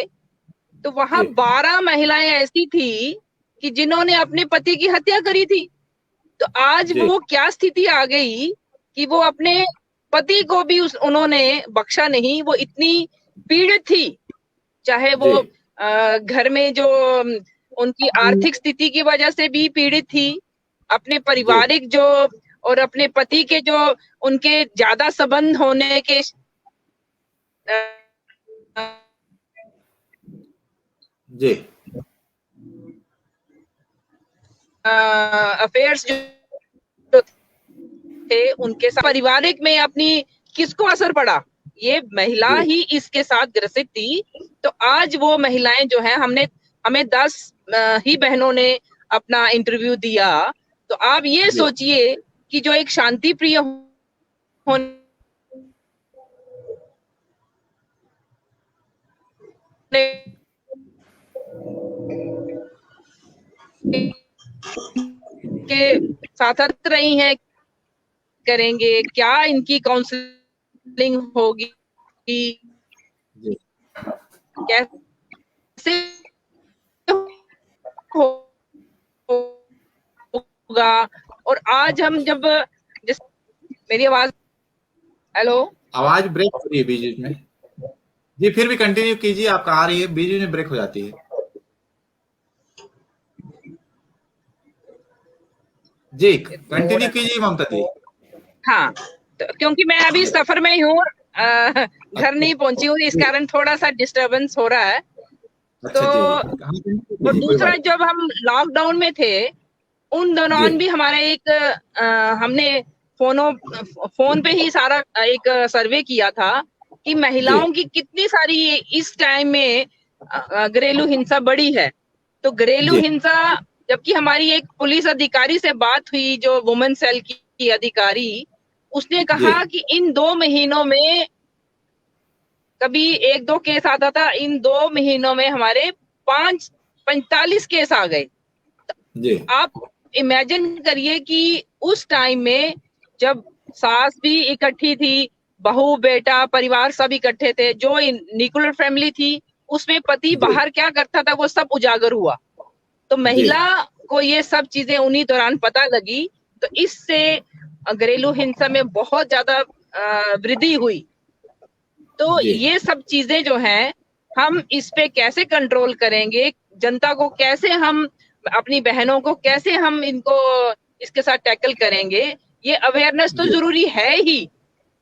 तो वहां 12 महिलाएं ऐसी थी कि जिन्होंने अपने पति की हत्या करी थी। तो आज वो क्या स्थिति आ गई कि वो अपने पति को भी उन्होंने बख्शा नहीं। वो इतनी पीड़ित थी, चाहे वो घर में जो उनकी आर्थिक स्थिति की वजह से भी पीड़ित थी, अपने पारिवारिक जो और अपने पति के जो उनके ज्यादा संबंध होने के अफेयर्स जो थे उनके साथ पारिवारिक में अपनी किसको असर पड़ा, ये महिला ही इसके साथ ग्रसित थी। तो आज वो महिलाएं जो है हमें 10 ही बहनों ने अपना इंटरव्यू दिया। तो आप ये सोचिए कि जो एक शांति प्रिय होने के साथ रही हैं, करेंगे क्या, इनकी काउंसलिंग होगी, कैसे होगा। और आज हम जब मेरी आवाज, हेलो, आवाज ब्रेक हो रही है बीच में। जी फिर भी कंटिन्यू कीजिए, आपका आ रही है, बीच में ब्रेक हो जाती है। जी और कंटिन्यू कीजिए ममता जी। हाँ, तो क्योंकि मैं अभी सफर में ही हूँ, घर अच्छा नहीं पहुंची हूँ, इस जी, कारण थोड़ा सा डिस्टर्बेंस हो रहा है। तो अच्छा जी जी, हाँ continue और कीजिए, कोई दूसरा, बात जब हम लॉकडाउन में थे उन नहीं। जी दौरान भी हमारा एक हमने फोन पे ही सारा एक सर्वे किया था कि जी महिलाओं की कितनी सारी इस टाइम में घरेलू हिंसा बढ़ी है। तो घरेलू जी हिंसा, जबकि हमारी एक पुलिस अधिकारी से बात हुई, जो वुमेन सेल की अधिकारी, उसने जी कहा कि इन 2 महीनों में कभी 1-2 केस आता था, इन 2 महीनों में हमारे 45 केस आ गए। जी आप इमेजिन करिए कि उस टाइम में जब सास भी इकट्ठी थी, बहू बेटा परिवार सब इकट्ठे थे, जो न्यूक्लियर फैमिली थी उसमें पति जी बाहर क्या करता था वो सब उजागर हुआ। तो जी महिला को ये सब चीजें उन्हीं दौरान पता लगी, तो इससे घरेलू हिंसा में बहुत ज्यादा वृद्धि हुई। तो जी ये सब चीजें जो हैं, हम इस पे कैसे कंट्रोल करेंगे, जनता को कैसे हम, अपनी बहनों को कैसे हम इनको इसके साथ टैकल करेंगे, ये अवेयरनेस तो जी जरूरी है ही।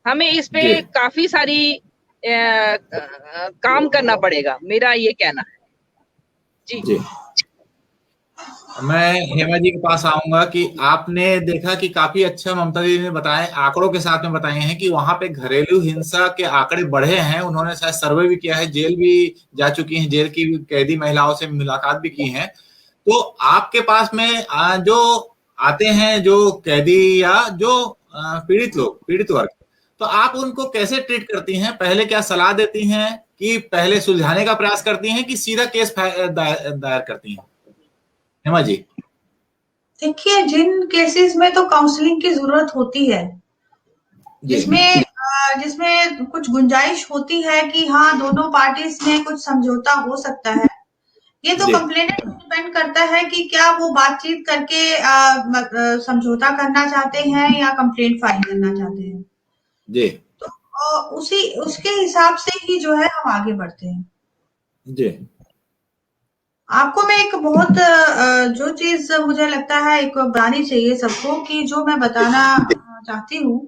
हमें इस पे जी काफी सारी काम करना पड़ेगा, मेरा ये कहना है जी। जी। मैं हेमा जी के पास आऊंगा कि आपने देखा कि काफी अच्छा ममता जी ने बताया, आंकड़ों के साथ में बताए हैं कि वहां पे घरेलू हिंसा के आंकड़े बढ़े हैं। उन्होंने शायद सर्वे भी किया है, जेल भी जा चुकी हैं, जेल की कैदी महिलाओं से मुलाकात भी की है। तो आपके पास में जो आते हैं जो कैदी या जो पीड़ित लोग, पीड़ित वर्ग, तो आप उनको कैसे ट्रीट करती हैं? पहले क्या सलाह देती हैं कि पहले सुलझाने का प्रयास करती हैं कि सीधा केस दायर करती हैं? हेमा जी। देखिए, जिन केसेस में तो काउंसलिंग की जरूरत होती है, जी जिसमें कुछ गुंजाइश होती है कि हाँ, दोनों पार्टीज में कुछ समझौता हो सकता है। ये तो जी कंप्लेनेंट डिपेंड करता है कि क्या वो बातचीत करके समझौता करना चाहते हैं या कंप्लेंट फाइल करना चाहते हैं। जी तो उसी उसके हिसाब से ही जो है हम आगे बढ़ते हैं। जी आपको मैं एक बहुत जो चीज मुझे लगता है एक बतानी चाहिए सबको, कि जो मैं बताना चाहती हूँ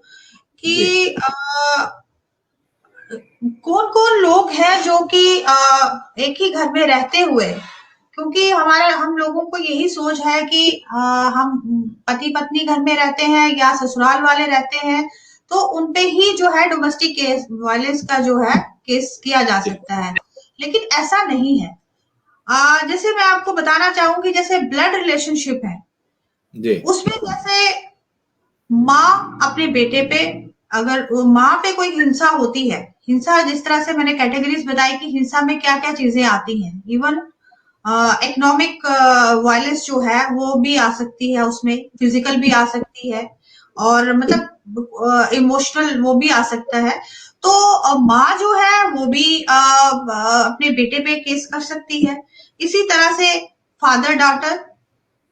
जी कि कौन कौन लोग हैं जो कि एक ही घर में रहते हुए, क्योंकि हमारा हम लोगों को यही सोच है कि हम पति पत्नी घर में रहते हैं या ससुराल वाले रहते हैं, तो उनपे ही जो है डोमेस्टिक केस वायलेंस का जो है केस किया जा जी सकता है। लेकिन ऐसा नहीं है। जैसे मैं आपको बताना चाहूंगी, जैसे ब्लड रिलेशनशिप है, जी उसमें जैसे माँ अपने बेटे पे, अगर माँ पे कोई हिंसा होती है, हिंसा जिस तरह से मैंने कैटेगरीज बताई कि हिंसा में क्या क्या चीजें आती हैं, इवन इकोनॉमिक वायलेंस जो है वो भी आ सकती है, उसमें फिजिकल भी आ सकती है, और मतलब इमोशनल वो भी आ सकता है। तो माँ जो है वो भी अपने बेटे पे केस कर सकती है। इसी तरह से फादर डॉटर,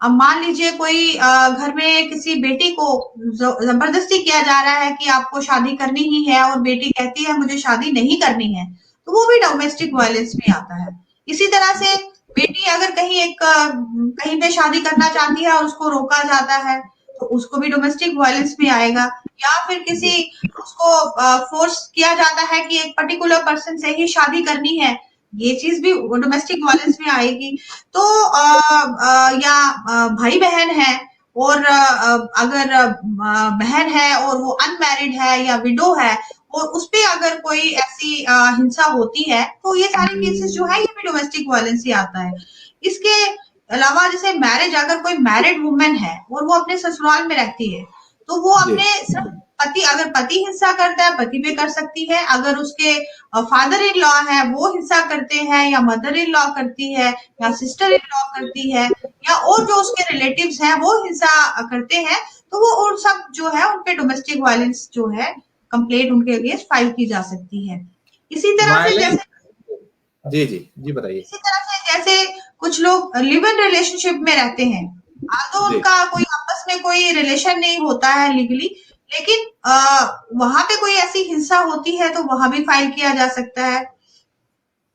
अब मान लीजिए कोई घर में किसी बेटी को जबरदस्ती किया जा रहा है कि आपको शादी करनी ही है, और बेटी कहती है मुझे शादी नहीं करनी है, तो वो भी डोमेस्टिक वायलेंस में आता है। इसी तरह से बेटी अगर कहीं पे शादी करना चाहती है और उसको रोका जाता है, तो उसको भी डोमेस्टिक वायलेंस में आएगा। या फिर जी किसी उसको फोर्स किया जाता है कि एक पर्टिकुलर पर्सन से ही शादी करनी है, ये चीज भी डोमेस्टिक वायलेंस में आएगी। तो या भाई बहन है, और अगर बहन है और वो अनमैरिड है या विडो है, और उस पे अगर कोई ऐसी हिंसा होती है, तो ये सारे केसेस जो है ये भी डोमेस्टिक वायलेंस ही आता है। इसके अलावा जैसे मैरिज, अगर कोई मैरिड वुमेन है और वो अपने ससुराल में रहती है, तो वो जी अपने सिर्फ पति, अगर पति हिंसा करता है पति पे कर सकती है, अगर उसके फादर इन लॉ है वो हिंसा करते हैं, या मदर इन लॉ करती है, या सिस्टर इन लॉ करती है, या और जो उसके रिलेटिव्स हैं वो हिंसा करते हैं, तो वो और सब जो है उनपे डोमेस्टिक वायलेंस जो है कंप्लेंट उनके अगेंस्ट फाइल की जा सकती है। इसी तरह से वायलेंस। जैसे जी जी जी बताइए। इसी तरह से जैसे कुछ लोग लिव इन रिलेशनशिप में रहते हैं, तो जी उनका कोई आपस में कोई रिलेशन नहीं होता है लीगली, लेकिन वहां पे कोई ऐसी हिंसा होती है तो वहां भी फाइल किया जा सकता है।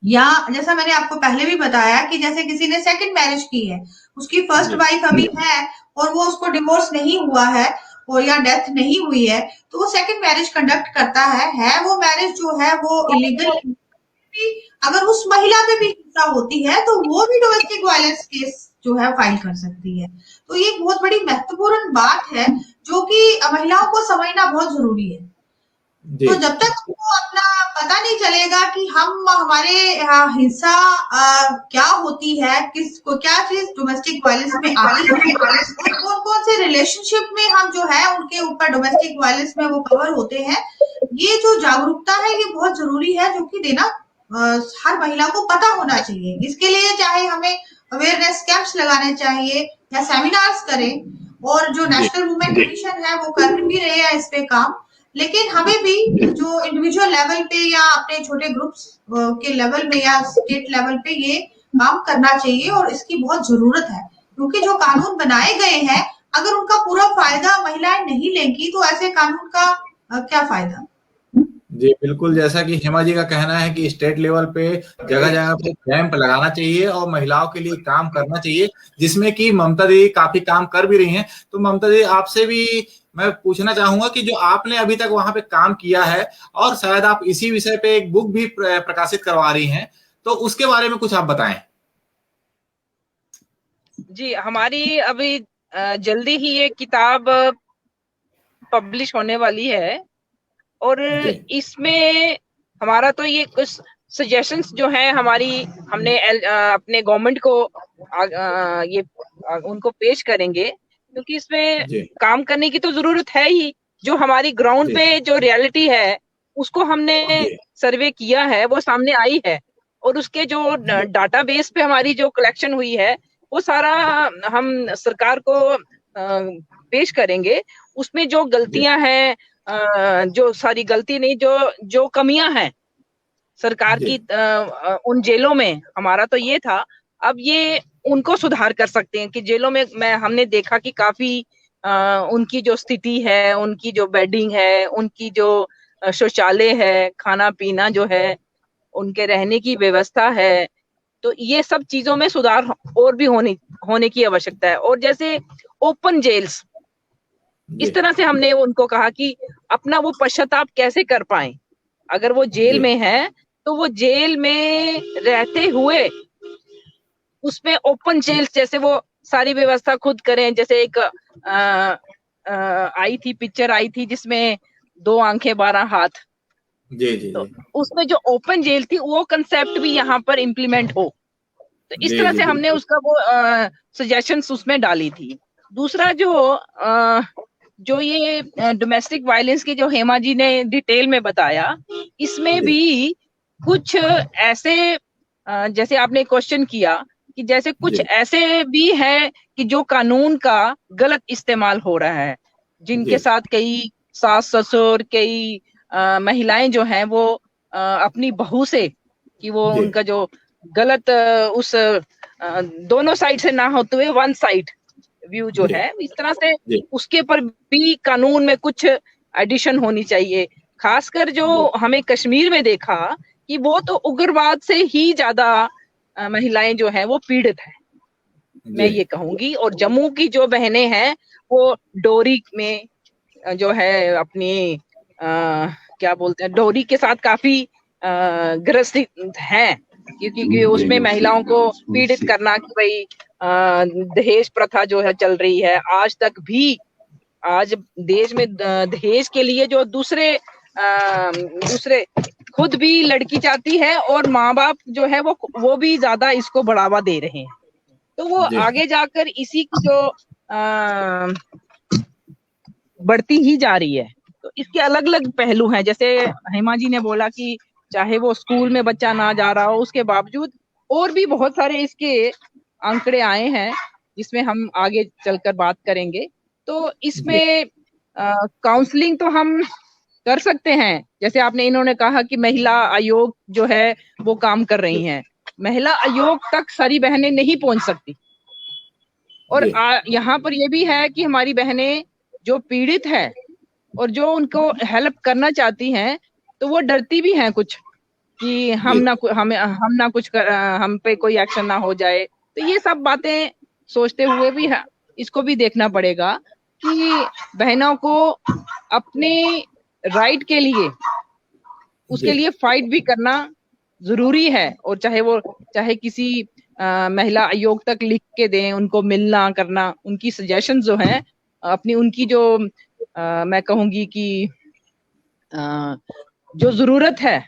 या जैसा मैंने आपको पहले भी बताया कि जैसे किसी ने सेकंड मैरिज की है, उसकी फर्स्ट जी वाइफ अभी है और वो उसको डिवोर्स नहीं हुआ है और या डेथ नहीं हुई है, तो वो सेकंड मैरिज कंडक्ट करता है वो मैरिज जो है वो इलीगल। अगर उस महिला पे भी हिंसा होती है तो वो भी डोमेस्टिक वायलेंस केस जो है फाइल कर सकती है। तो ये एक बहुत बड़ी महत्वपूर्ण बात है जो कि महिलाओं को समझना बहुत जरूरी है। जी तो जब तक हमको अपना पता नहीं चलेगा कि हम हमारे हिंसा क्या होती है, किसको क्या चीज डोमेस्टिक वायलेंस में आती है और कौन कौन से रिलेशनशिप में हम जो है उनके ऊपर डोमेस्टिक वायलेंस में वो कवर होते हैं, ये जो जागरूकता है ये बहुत जरूरी है जो कि देना हर महिला को पता होना चाहिए। इसके लिए चाहे हमें अवेयरनेस कैंप्स लगाने चाहिए या सेमिनार्स करें, और जो जी नेशनल वुमेन कमीशन है वो कर भी रहे हैं इस पे काम। लेकिन हमें भी जो इंडिविजुअल लेवल पे या अपने छोटे ग्रुप्स के लेवल में या स्टेट लेवल पे ये काम करना चाहिए और इसकी बहुत जरूरत है, क्योंकि जो कानून बनाए गए हैं अगर उनका पूरा फायदा महिलाएं नहीं लेंगी तो ऐसे कानून का क्या फायदा। जी बिल्कुल, जैसा कि हेमा जी का कहना है कि स्टेट लेवल पे जगह जगह पे कैंप लगाना चाहिए और महिलाओं के लिए काम करना चाहिए, जिसमें कि ममता दी काफी काम कर भी रही हैं। तो ममता दी, आपसे भी मैं पूछना चाहूंगा कि जो आपने अभी तक वहां पे काम किया है और शायद आप इसी विषय पे एक बुक भी प्रकाशित करवा रही हैं, तो उसके बारे में कुछ आप बताएं। जी, हमारी अभी जल्दी ही ये किताब पब्लिश होने वाली है और जी इसमें हमारा तो ये कुछ सजेशंस जो है हमारी हमने अपने गवर्नमेंट को ये उनको पेश करेंगे, क्योंकि इसमें जी काम करने की तो जरूरत है ही। जो हमारी ग्राउंड जी पे जो रियलिटी है उसको हमने जी सर्वे किया है, वो सामने आई है और उसके जो डाटाबेस पे हमारी जो कलेक्शन हुई है वो सारा हम सरकार को पेश करेंगे। उसमें जो गलतियां हैं, जो सारी गलती नहीं, जो जो कमियां हैं सरकार जी की उन जेलों में, हमारा तो ये था। अब ये उनको सुधार कर सकते हैं कि जेलों में हमने देखा कि काफी उनकी जो स्थिति है, उनकी जो बेडिंग है, उनकी जो शौचालय है, खाना पीना जो है, उनके रहने की व्यवस्था है, तो ये सब चीजों में सुधार और भी होने की आवश्यकता है। और जैसे ओपन जेल्स, इस तरह से हमने उनको कहा कि अपना वो पश्चाताप कैसे कर पाए। अगर वो जेल में है तो वो जेल में रहते हुए उसमें ओपन जेल्स जैसे वो सारी व्यवस्था खुद करें। जैसे एक आई थी, पिक्चर आई थी जिसमें 2 आंखें 12 हाथ, जी जी तो उसमें जो ओपन जेल थी वो कंसेप्ट भी यहाँ पर इम्प्लीमेंट हो। तो इस जी तरह जी से हमने बिल्कुल उसका वो सजेशंस उसमें डाली थी। दूसरा जो ये डोमेस्टिक वायलेंस की जो हेमा जी ने डिटेल में बताया, इसमें जी भी कुछ ऐसे जैसे आपने क्वेश्चन किया कि जैसे कुछ जी ऐसे भी है कि जो कानून का गलत इस्तेमाल हो रहा है, जिनके जी साथ कई सास ससुर, कई महिलाएं जो हैं वो अपनी बहू से, कि वो जी उनका जो गलत दोनों साइड से ना होते हुए वन साइड व्यू जो जी है, इस तरह से जी उसके पर भी कानून में कुछ एडिशन होनी चाहिए। खासकर जो जी हमें कश्मीर में देखा कि वो तो उग्रवाद से ही ज्यादा महिलाएं जो हैं वो पीड़ित हैं, मैं जी ये कहूंगी। और जम्मू की जो बहनें हैं वो डोरी में जो है अपनी क्या बोलते हैं, डोरी के साथ काफी ग्रसित हैं, क्योंकि उसमें महिलाओं को पीड़ित करना कि भाई दहेज प्रथा जो है चल रही है आज तक भी। आज देश में दहेज के लिए जो दूसरे खुद भी लड़की चाहती है और माँ बाप जो है वो भी ज्यादा इसको बढ़ावा दे रहे हैं। तो वो जी आगे जाकर इसी की जो बढ़ती ही जा रही है। तो इसके अलग अलग पहलू हैं। जैसे हेमा जी ने बोला कि चाहे वो स्कूल में बच्चा ना जा रहा हो उसके बावजूद और भी बहुत सारे इसके आंकड़े आए हैं जिसमें हम आगे चलकर बात करेंगे। तो जी इसमें काउंसलिंग तो हम कर सकते हैं। जैसे आपने इन्होंने कहा कि महिला आयोग जो है वो काम कर रही हैं, महिला आयोग तक सारी बहनें नहीं पहुंच सकती। और जी यहाँ पर ये भी है कि हमारी बहनें जो पीड़ित है और जो उनको हेल्प करना चाहती हैं तो वो डरती भी हैं कुछ, कि जी हम ना कुछ हम पे कोई एक्शन ना हो जाए। तो ये सब बातें सोचते हुए भी इसको भी देखना पड़ेगा कि बहनों को अपने राइट के लिए, जी उसके लिए फाइट भी करना जरूरी है। और चाहे किसी महिला आयोग तक लिख के दें, उनको मिलना करना, उनकी सजेशन जो है अपनी, उनकी जो मैं कहूंगी कि अ, जो जरूरत है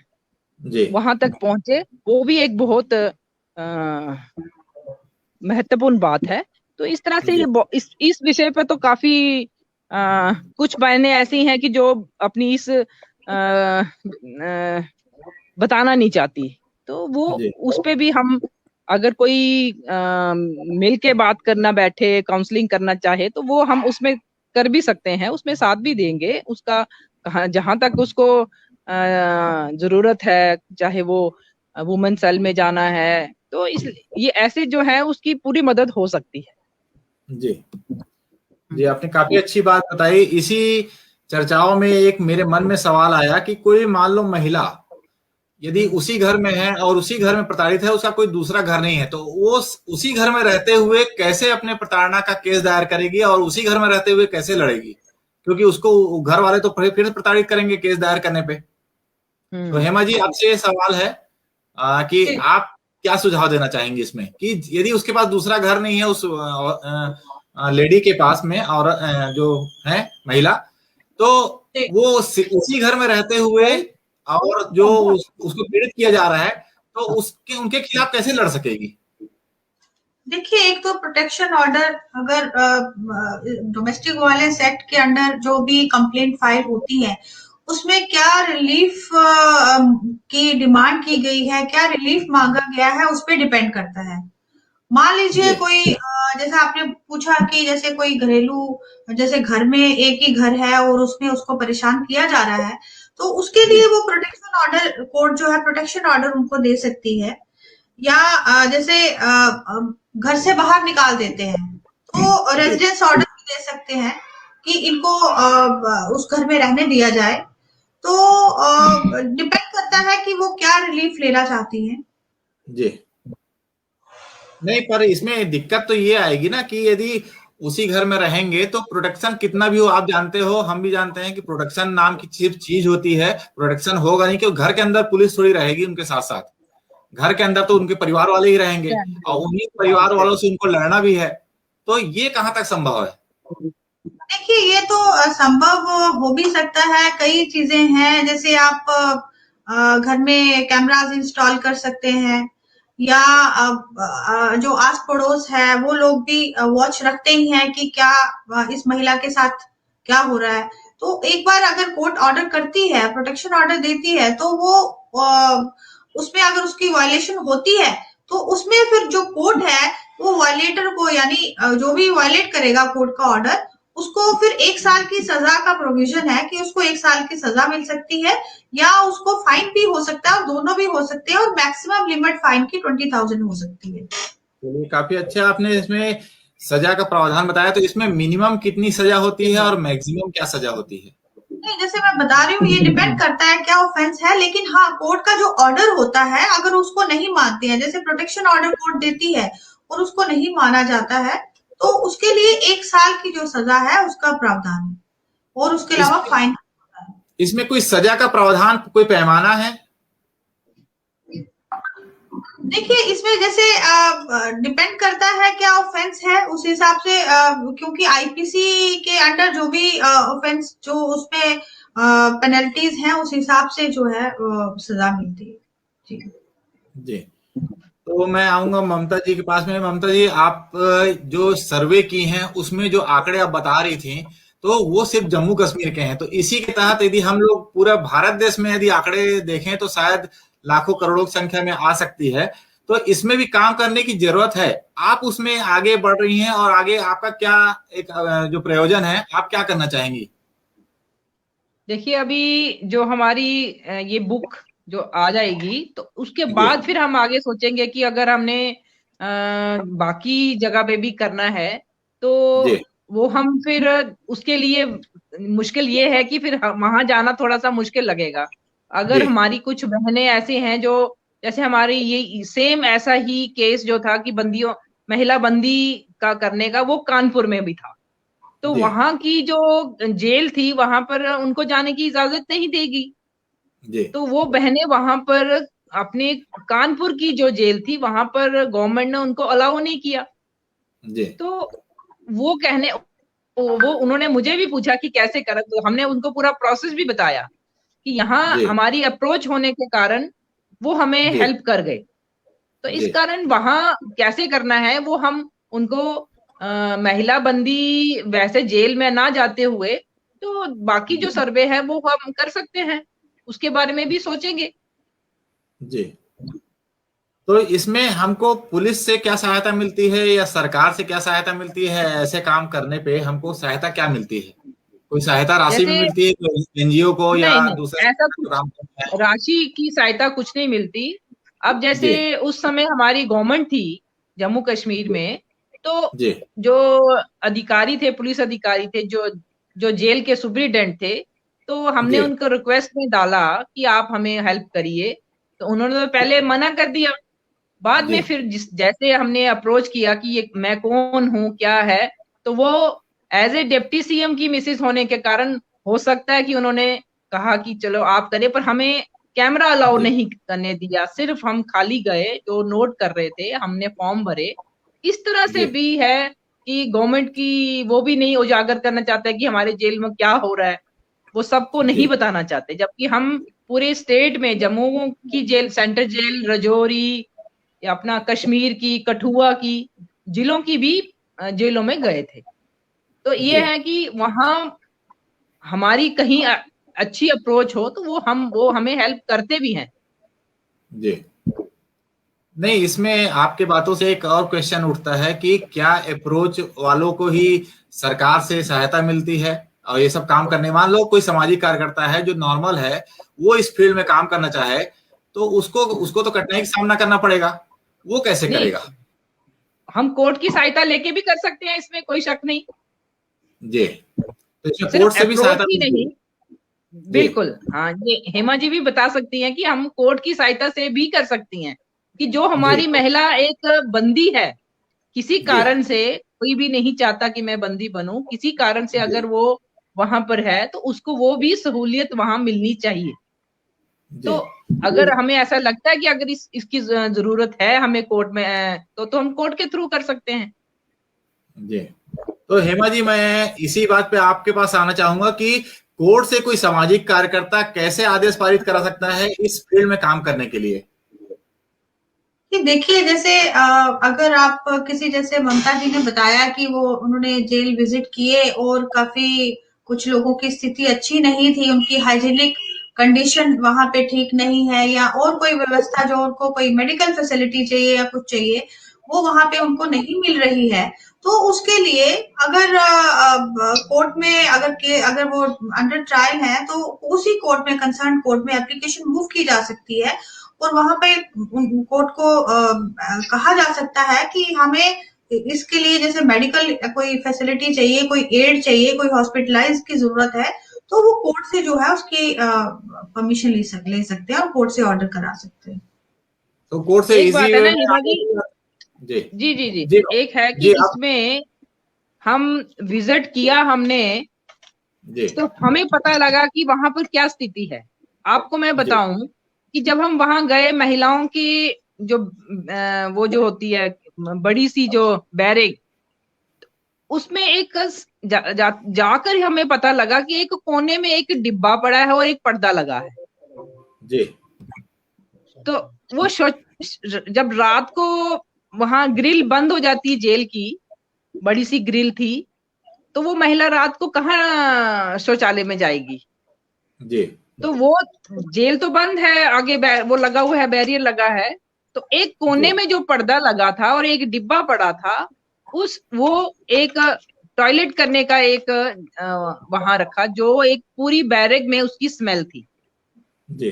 जी वहां तक पहुंचे, वो भी एक बहुत महत्वपूर्ण बात है। तो इस तरह से जी इस विषय पे तो काफी कुछ बहनें ऐसी हैं कि जो अपनी इस बताना नहीं चाहती। तो वो जी उस पे भी हम, अगर कोई मिल के बात करना बैठे, काउंसलिंग करना चाहे, तो वो हम उसमें कर भी सकते हैं, उसमें साथ भी देंगे उसका। जहां तक उसको जरूरत है, चाहे वो वुमेन सेल में जाना है, तो इस ये ऐसे जो है उसकी पूरी मदद हो सकती है। जी जी आपने काफी अच्छी बात बताई। इसी चर्चाओं में एक मेरे मन में सवाल आया कि कोई मान लो महिला यदि उसी घर में है और उसी घर में प्रताड़ित है, उसका कोई दूसरा घर नहीं है, तो वो उसी घर में रहते हुए कैसे अपने प्रताड़ना का केस दायर करेगी और उसी घर में रहते हुए कैसे लड़ेगी? क्योंकि उसको घर वाले तो फिर प्रताड़ित करेंगे केस दायर करने पे। तो हेमा जी आपसे ये सवाल है कि जी आप क्या सुझाव देना चाहेंगे इसमें कि यदि उसके पास दूसरा घर नहीं है उस लेडी के पास में, और जो है महिला, तो जी वो उसी घर में रहते हुए और जो उसको पीड़ित किया जा रहा है, तो उसके उनके खिलाफ कैसे लड़ सकेगी? देखिए, एक तो प्रोटेक्शन ऑर्डर, अगर डोमेस्टिक वायलेंस एक्ट के अंडर जो भी कंप्लेंट फाइल होती है, उसमें क्या रिलीफ की डिमांड की गई है, क्या रिलीफ मांगा गया है, उस पर डिपेंड करता है। मान लीजिए जी कोई जैसे आपने पूछा कि जैसे कोई घरेलू, जैसे घर में एक ही घर है और उसमें उसको परेशान किया जा रहा है, तो उसके जी लिए वो प्रोटेक्शन ऑर्डर, कोर्ट जो है प्रोटेक्शन ऑर्डर उनको दे सकती है। या जैसे घर से बाहर निकाल देते हैं, तो जी रेजिडेंस ऑर्डर भी दे सकते हैं कि इनको उस घर में रहने दिया जाए। तो डिपेंड करता है कि वो क्या रिलीफ लेना चाहती हैं। जी नहीं, पर इसमें दिक्कत तो ये आएगी ना कि यदि उसी घर में रहेंगे तो प्रोटेक्शन कितना भी हो, आप जानते हो, हम भी जानते हैं कि प्रोटेक्शन नाम की सिर्फ चीज होती है, प्रोटेक्शन होगा नहीं, क्योंकि घर के अंदर पुलिस थोड़ी रहेगी उनके साथ साथ। घर के अंदर तो उनके परिवार वाले ही रहेंगे और उन्हीं परिवार वालों से उनको लड़ना भी है। तो ये कहाँ तक संभव है? देखिए, ये तो संभव हो भी सकता है। कई चीजें हैं, जैसे आप घर में कैमरास इंस्टॉल कर सकते हैं, या जो आस पड़ोस है वो लोग भी वॉच रखते ही हैं कि क्या इस महिला के साथ क्या हो रहा है। तो एक बार अगर कोर्ट ऑर्डर करती है, प्रोटेक्शन ऑर्डर देती है, तो वो उसमें अगर उसकी वायलेशन होती है, तो उसमें फिर जो कोर्ट है वो वायलेटर को, यानी जो भी वायलेट करेगा कोर्ट का ऑर्डर, उसको फिर 1 साल की सजा का प्रोविजन है कि उसको 1 साल की सजा मिल सकती है, या उसको फाइन भी हो सकता है, और दोनों भी हो सकते हैं, और मैक्सिमम लिमिट फाइन की 20,000 हो सकती है। चलिए काफी अच्छा आपने इसमें सजा का प्रावधान बताया। तो इसमें मिनिमम कितनी सजा होती है और मैक्सिमम क्या सजा होती है? नहीं, जैसे मैं बता रही हूँ, ये डिपेंड करता है क्या ऑफेंस है, लेकिन हाँ, कोर्ट का जो ऑर्डर होता है, अगर उसको नहीं मानते हैं, जैसे प्रोटेक्शन ऑर्डर कोर्ट देती है और उसको नहीं माना जाता है, तो उसके लिए 1 साल की जो सजा है उसका प्रावधान है, और उसके अलावा इसमें फाइन होता है। इसमें कोई सजा का प्रावधान, कोई पैमाना है? देखिए, इसमें जैसे डिपेंड करता है क्या ऑफेंस है, उस हिसाब से क्योंकि आईपीसी के अंडर जो भी ऑफेंस, जो उसमें पेनल्टीज हैं, उस हिसाब से जो है सजा मिलती है। जी जी तो मैं आऊंगा ममता जी के पास में। ममता जी, आप जो सर्वे की हैं उसमें जो आंकड़े आप बता रही थी, तो वो सिर्फ जम्मू कश्मीर के हैं। तो इसी के तहत यदि हम लोग पूरा भारत देश में यदि आंकड़े देखें तो शायद लाखों करोड़ों की संख्या में आ सकती है। तो इसमें भी काम करने की जरूरत है। आप उसमें आगे बढ़ रही हैं और आगे आपका क्या एक जो प्रयोजन है, आप क्या करना चाहेंगी? देखिए, अभी जो हमारी ये बुक जो आ जाएगी, तो उसके जी बाद फिर हम आगे सोचेंगे कि अगर हमने बाकी जगह पे भी करना है, तो जी वो हम फिर उसके लिए, मुश्किल ये है कि फिर वहां जाना थोड़ा सा मुश्किल लगेगा। अगर जी हमारी कुछ बहनें ऐसे हैं जो, जैसे हमारी ये सेम ऐसा ही केस जो था कि बंदियों, महिला बंदी का करने का, वो कानपुर में भी था। तो जी वहां की जो जेल थी वहां पर उनको जाने की इजाजत नहीं देगी। जी तो वो बहनें वहां पर अपने कानपुर की जो जेल थी वहां पर गवर्नमेंट ने उनको अलाउ नहीं किया। जी तो वो कहने, वो उन्होंने मुझे भी पूछा कि कैसे करा, तो हमने उनको पूरा प्रोसेस भी बताया कि यहाँ जी हमारी अप्रोच होने के कारण वो हमें जी हेल्प कर गए। तो इस जी कारण वहां कैसे करना है वो हम उनको महिला बंदी वैसे जेल में ना जाते हुए, तो बाकी जो सर्वे है वो हम कर सकते हैं, उसके बारे में भी सोचेंगे। जी। तो इसमें हमको पुलिस से क्या सहायता मिलती है या सरकार से क्या सहायता मिलती है? ऐसे काम करने पे हमको सहायता क्या मिलती है? कोई सहायता राशि भी जैसे मिलती है एनजीओ को या नहीं नहीं, दूसरे ऐसा जो कुछ काम करते हैं? राशि की सहायता कुछ नहीं मिलती। अब जी जैसे उस समय हमारी गवर्नमेंट थी जम्मू कश्मीर में, तो जी जो अधिकारी थे, पुलिस अधिकारी थे, जो जो जेल के सुप्रीडेंट थे, तो हमने जी उनको रिक्वेस्ट में डाला कि आप हमें हेल्प करिए। तो उन्होंने तो पहले मना कर दिया। बाद जी में फिर जिस जैसे हमने अप्रोच किया कि ये मैं कौन हूँ क्या है, तो वो एज ए डिप्टी सीएम की मिसेज होने के कारण हो सकता है कि उन्होंने कहा कि चलो आप करें, पर हमें कैमरा अलाउ जी नहीं करने दिया। सिर्फ हम खाली गए, जो नोट कर रहे थे, हमने फॉर्म भरे। इस तरह से जी भी है कि गवर्नमेंट की वो भी नहीं उजागर करना चाहता है कि हमारे जेल में क्या हो रहा है, वो सबको जी नहीं बताना चाहते। जबकि हम पूरे स्टेट में जम्मू की जेल, सेंट्रल जेल, रजौरी, या अपना कश्मीर की, कठुआ की जिलों की भी जेलों में गए थे। तो ये जी है कि वहां हमारी कहीं अच्छी अप्रोच हो तो वो हमें हेल्प करते भी हैं। जी। नहीं, इसमें आपके बातों से एक और क्वेश्चन उठता है कि क्या अप्रोच वालों को ही सरकार से सहायता मिलती है और ये सब काम करने? मान लो कोई सामाजिक कार्यकर्ता है जो नॉर्मल है, वो इस फील्ड में काम करना चाहे, तो उसको उसको तो कठिनाई का सामना करना पड़ेगा। वो कैसे नहीं, करेगा? हम कोर्ट की सहायता लेके भी कर सकते हैं, इसमें कोई शक नहीं। जी। तो इसमें सिर्फ कोर्ट से भी अप्रोच सहायता ही मिलती नहीं, है? जी बिल्कुल हाँ, ये हेमा जी भी बता सकती हैं कि हम कोर्ट की सहायता से भी कर सकती हैं कि जो जी हमारी महिला एक बंदी है, किसी जी कारण से, कोई भी नहीं चाहता कि मैं बंदी बनूं, किसी कारण से जी अगर वो वहां पर है तो उसको वो भी सहूलियत वहां मिलनी चाहिए। जी तो अगर हमें ऐसा लगता है कि अगर इसकी जरूरत है हमें कोर्ट में, तो हम कोर्ट के थ्रू कर सकते हैं। जी। तो हेमा जी, मैं इसी बात पे आपके पास आना चाहूंगा कि कोर्ट से कोई सामाजिक कार्यकर्ता कैसे आदेश पारित करा सकता है इस फील्ड में काम करने के लिए? कि देखिए जैसे अगर आप किसी, जैसे ममता जी ने बताया कि वो उन्होंने जेल विजिट किए और काफी कुछ लोगों की स्थिति अच्छी नहीं थी, उनकी हाइजीनिक कंडीशन वहां पे ठीक नहीं है, या और कोई व्यवस्था जो उनको कोई मेडिकल फैसिलिटी चाहिए या कुछ चाहिए, वो वहां पे उनको नहीं मिल रही है। तो उसके लिए अगर कोर्ट में अगर वो अंडर ट्रायल है, तो उसी कोर्ट में, कंसर्न कोर्ट में एप्लीकेशन मूव की जा सकती है और वहां पे कोर्ट को कहा जा सकता है कि हमें इसके लिए जैसे मेडिकल कोई फैसिलिटी चाहिए, कोई एड चाहिए, कोई हॉस्पिटलाइज की जरूरत है, तो वो कोर्ट से जो है उसकी परमिशन ले सकते हैं और कोर्ट से ऑर्डर करा सकते हैं। तो कोर्ट से एक इजी बात है वे ना में हेमा जी, जी जी जी जी, जी एक है कि जी आप इसमें हम विजिट किया हमने, जी तो हमें पता लगा कि वहां पर क्या स्थिति है। आपको मैं जी बताऊं कि जब हम वहां गए, महिलाओं की जो वो जो होती है बड़ी सी जो बैरेक, उसमें एक जाकर ही हमें पता लगा कि एक कोने में एक डिब्बा पड़ा है और एक पर्दा लगा है। जी तो वो जब रात को वहां ग्रिल बंद हो जाती है जेल की, बड़ी सी ग्रिल थी, तो वो महिला रात को कहाँ शौचालय में जाएगी? जी तो वो जेल तो बंद है, आगे वो लगा हुआ है, बैरियर लगा है। तो एक जी कोने में जो पर्दा लगा था और एक डिब्बा पड़ा था, उस वो एक टॉयलेट करने का एक वहां रखा, जो एक पूरी बैरक में उसकी स्मेल थी। जी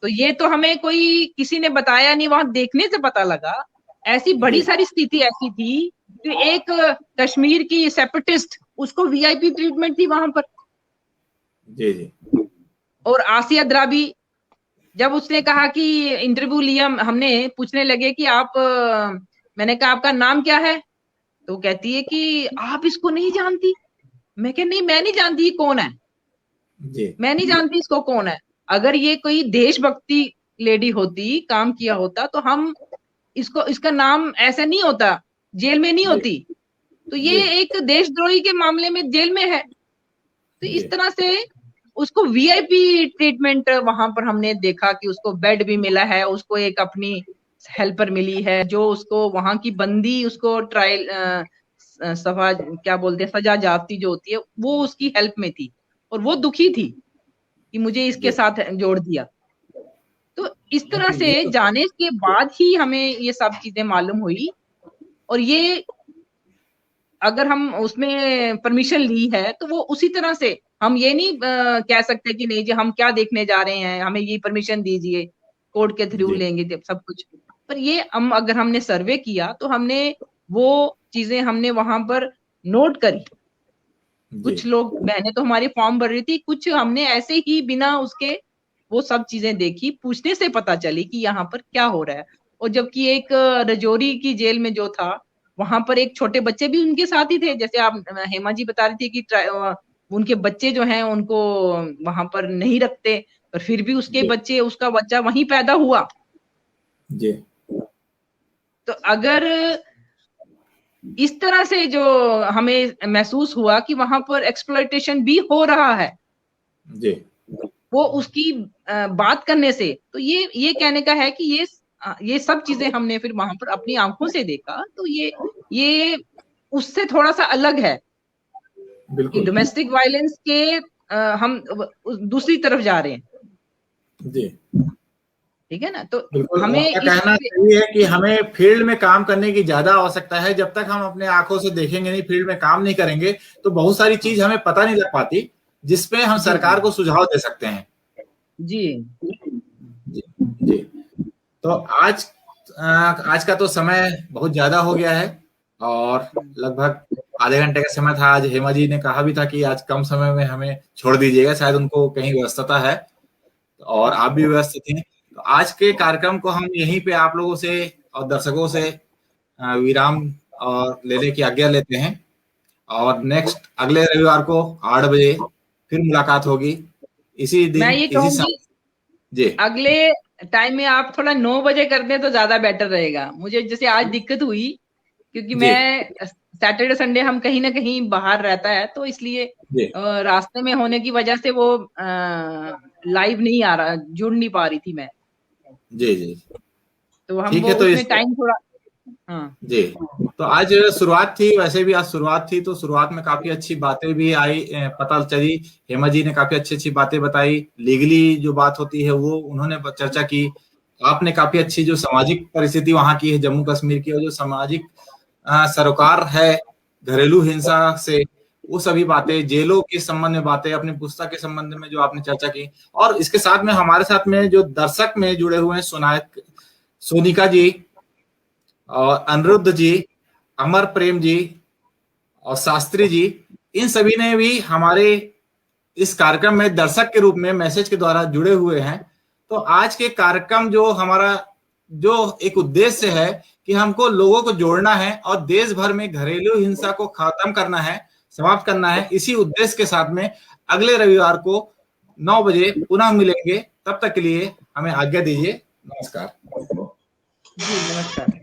तो ये तो हमें कोई किसी ने बताया नहीं, वहां देखने से पता लगा। ऐसी बड़ी जी सारी स्थिति ऐसी थी कि एक कश्मीर की सेपरेटिस्ट, उसको वीआईपी ट्रीटमेंट थी वहां पर। जी जी और आसिया द्राबी, जब उसने कहा कि इंटरव्यू लिया, हमने पूछने लगे कि आप मैंने कहा आपका नाम क्या है, तो कहती है कि आप इसको नहीं जानती। मैं कह नहीं, मैं नहीं जानती ये कौन है, जी मैं नहीं जानती इसको कौन है। अगर ये कोई देशभक्ति लेडी होती, काम किया होता, तो हम इसको, इसका नाम ऐसा नहीं होता, जेल में नहीं जी होती। तो जी ये एक देशद्रोही के मामले में जेल में है। तो जी इस तरह से उसको वीआईपी ट्रीटमेंट वहां पर हमने देखा कि उसको बेड भी मिला है, उसको एक अपनी हेल्पर मिली है जो उसको वहां की बंदी, उसको ट्रायल सभा क्या बोलते हैं, सजा जाती जो होती है, वो उसकी हेल्प में थी और वो दुखी थी कि मुझे इसके जी साथ जोड़ दिया। तो इस तरह देखिए, से ये तो जाने के बाद ही हमें ये सब चीजें मालूम हुई। और ये अगर हम उसमें परमिशन ली है तो वो उसी तरह से, हम ये नहीं कह सकते कि नहीं जी हम क्या देखने जा रहे हैं, हमें ये परमिशन दीजिए, कोर्ट के थ्रू जी लेंगे जब सब कुछ। पर ये हम, अगर हमने सर्वे किया तो हमने वो चीजें हमने वहां पर नोट करी। जी कुछ लोग, बहनें तो हमारी फॉर्म भर रही थी, कुछ हमने ऐसे ही बिना उसके वो सब चीजें देखी, पूछने से पता चली कि यहाँ पर क्या हो रहा है। और जबकि एक रजौरी की जेल में जो था, वहां पर एक छोटे बच्चे भी उनके साथ ही थे, जैसे आप हेमा जी बता रही थी कि उनके बच्चे जो हैं उनको वहां पर नहीं रखते, पर फिर भी उसके जी बच्चे, उसका बच्चा वहीं पैदा हुआ। जी तो अगर इस तरह से जो हमें महसूस हुआ कि वहां पर एक्सप्लॉयटेशन भी हो रहा है, जी वो उसकी बात करने से, तो ये कहने का है कि ये सब चीजें हमने फिर वहां पर अपनी आंखों से देखा। तो ये उससे थोड़ा सा अलग है कि बिल्कुल डोमेस्टिक वायलेंस के हम दूसरी तरफ जा रहे हैं। जी ठीक है ना, तो बिल्कुल, हमें आपका इस, कहना सही है कि हमें फील्ड में काम करने की ज्यादा आवश्यकता है। जब तक हम अपने आंखों से देखेंगे नहीं, फील्ड में काम नहीं करेंगे, तो बहुत सारी चीज हमें पता नहीं लग पाती, जिसपे हम जी जी सरकार को सुझाव दे सकते हैं। जी जी जी तो आज का तो समय बहुत ज्यादा हो गया है, और लगभग आधे घंटे का समय था। आज हेमा जी ने कहा भी था कि आज कम समय में हमें छोड़ दीजिएगा, शायद उनको कहीं व्यस्तता है और आप भी व्यस्त थे। तो आज के कार्यक्रम को हम यहीं पे आप लोगों से और दर्शकों से विराम और लेने की आज्ञा लेते हैं, और नेक्स्ट अगले रविवार को 8 बजे फिर मुलाकात होगी, इसी मैं दिन ये इसी कहूंगी, समय। जी अगले टाइम में आप थोड़ा 9 बजे कर दें तो ज्यादा बेटर रहेगा। मुझे जैसे आज दिक्कत हुई, क्योंकि जी मैं सैटरडे संडे हम कहीं ना कहीं बाहर रहता है, तो इसलिए जी रास्ते में होने की वजह से वो लाइव नहीं आ रहा, जुड़ नहीं पा रही थी मैं। जी जी तो हम ठीक वो है। तो उसमें इस टाइम थोड़ा, हाँ जी तो आज शुरुआत थी, वैसे भी आज शुरुआत थी, तो शुरुआत में काफी अच्छी बातें भी आई, पता चली। हेमा जी ने काफी अच्छी अच्छी बातें बताई, लीगली जो बात होती है वो उन्होंने चर्चा की। आपने काफी अच्छी जो सामाजिक परिस्थिति वहां की है जम्मू कश्मीर की, और जो सामाजिक सरोकार है घरेलू हिंसा से, वो सभी बातें, जेलों के संबंध में बातें, अपनी पुस्तक के संबंध में जो आपने चर्चा की। और इसके साथ में हमारे साथ में जो दर्शक में जुड़े हुए हैं, सोनिका जी और अनिरुद्ध जी, अमर प्रेम जी और शास्त्री जी, इन सभी ने भी हमारे इस कार्यक्रम में दर्शक के रूप में मैसेज के द्वारा जुड़े हुए हैं। तो आज के कार्यक्रम जो हमारा जो एक उद्देश्य है कि हमको लोगों को जोड़ना है और देश भर में घरेलू हिंसा को खत्म करना है, समाप्त करना है, इसी उद्देश्य के साथ में अगले रविवार को 9 बजे पुनः मिलेंगे। तब तक के लिए हमें आज्ञा दीजिए। नमस्कार। जी, नमस्कार।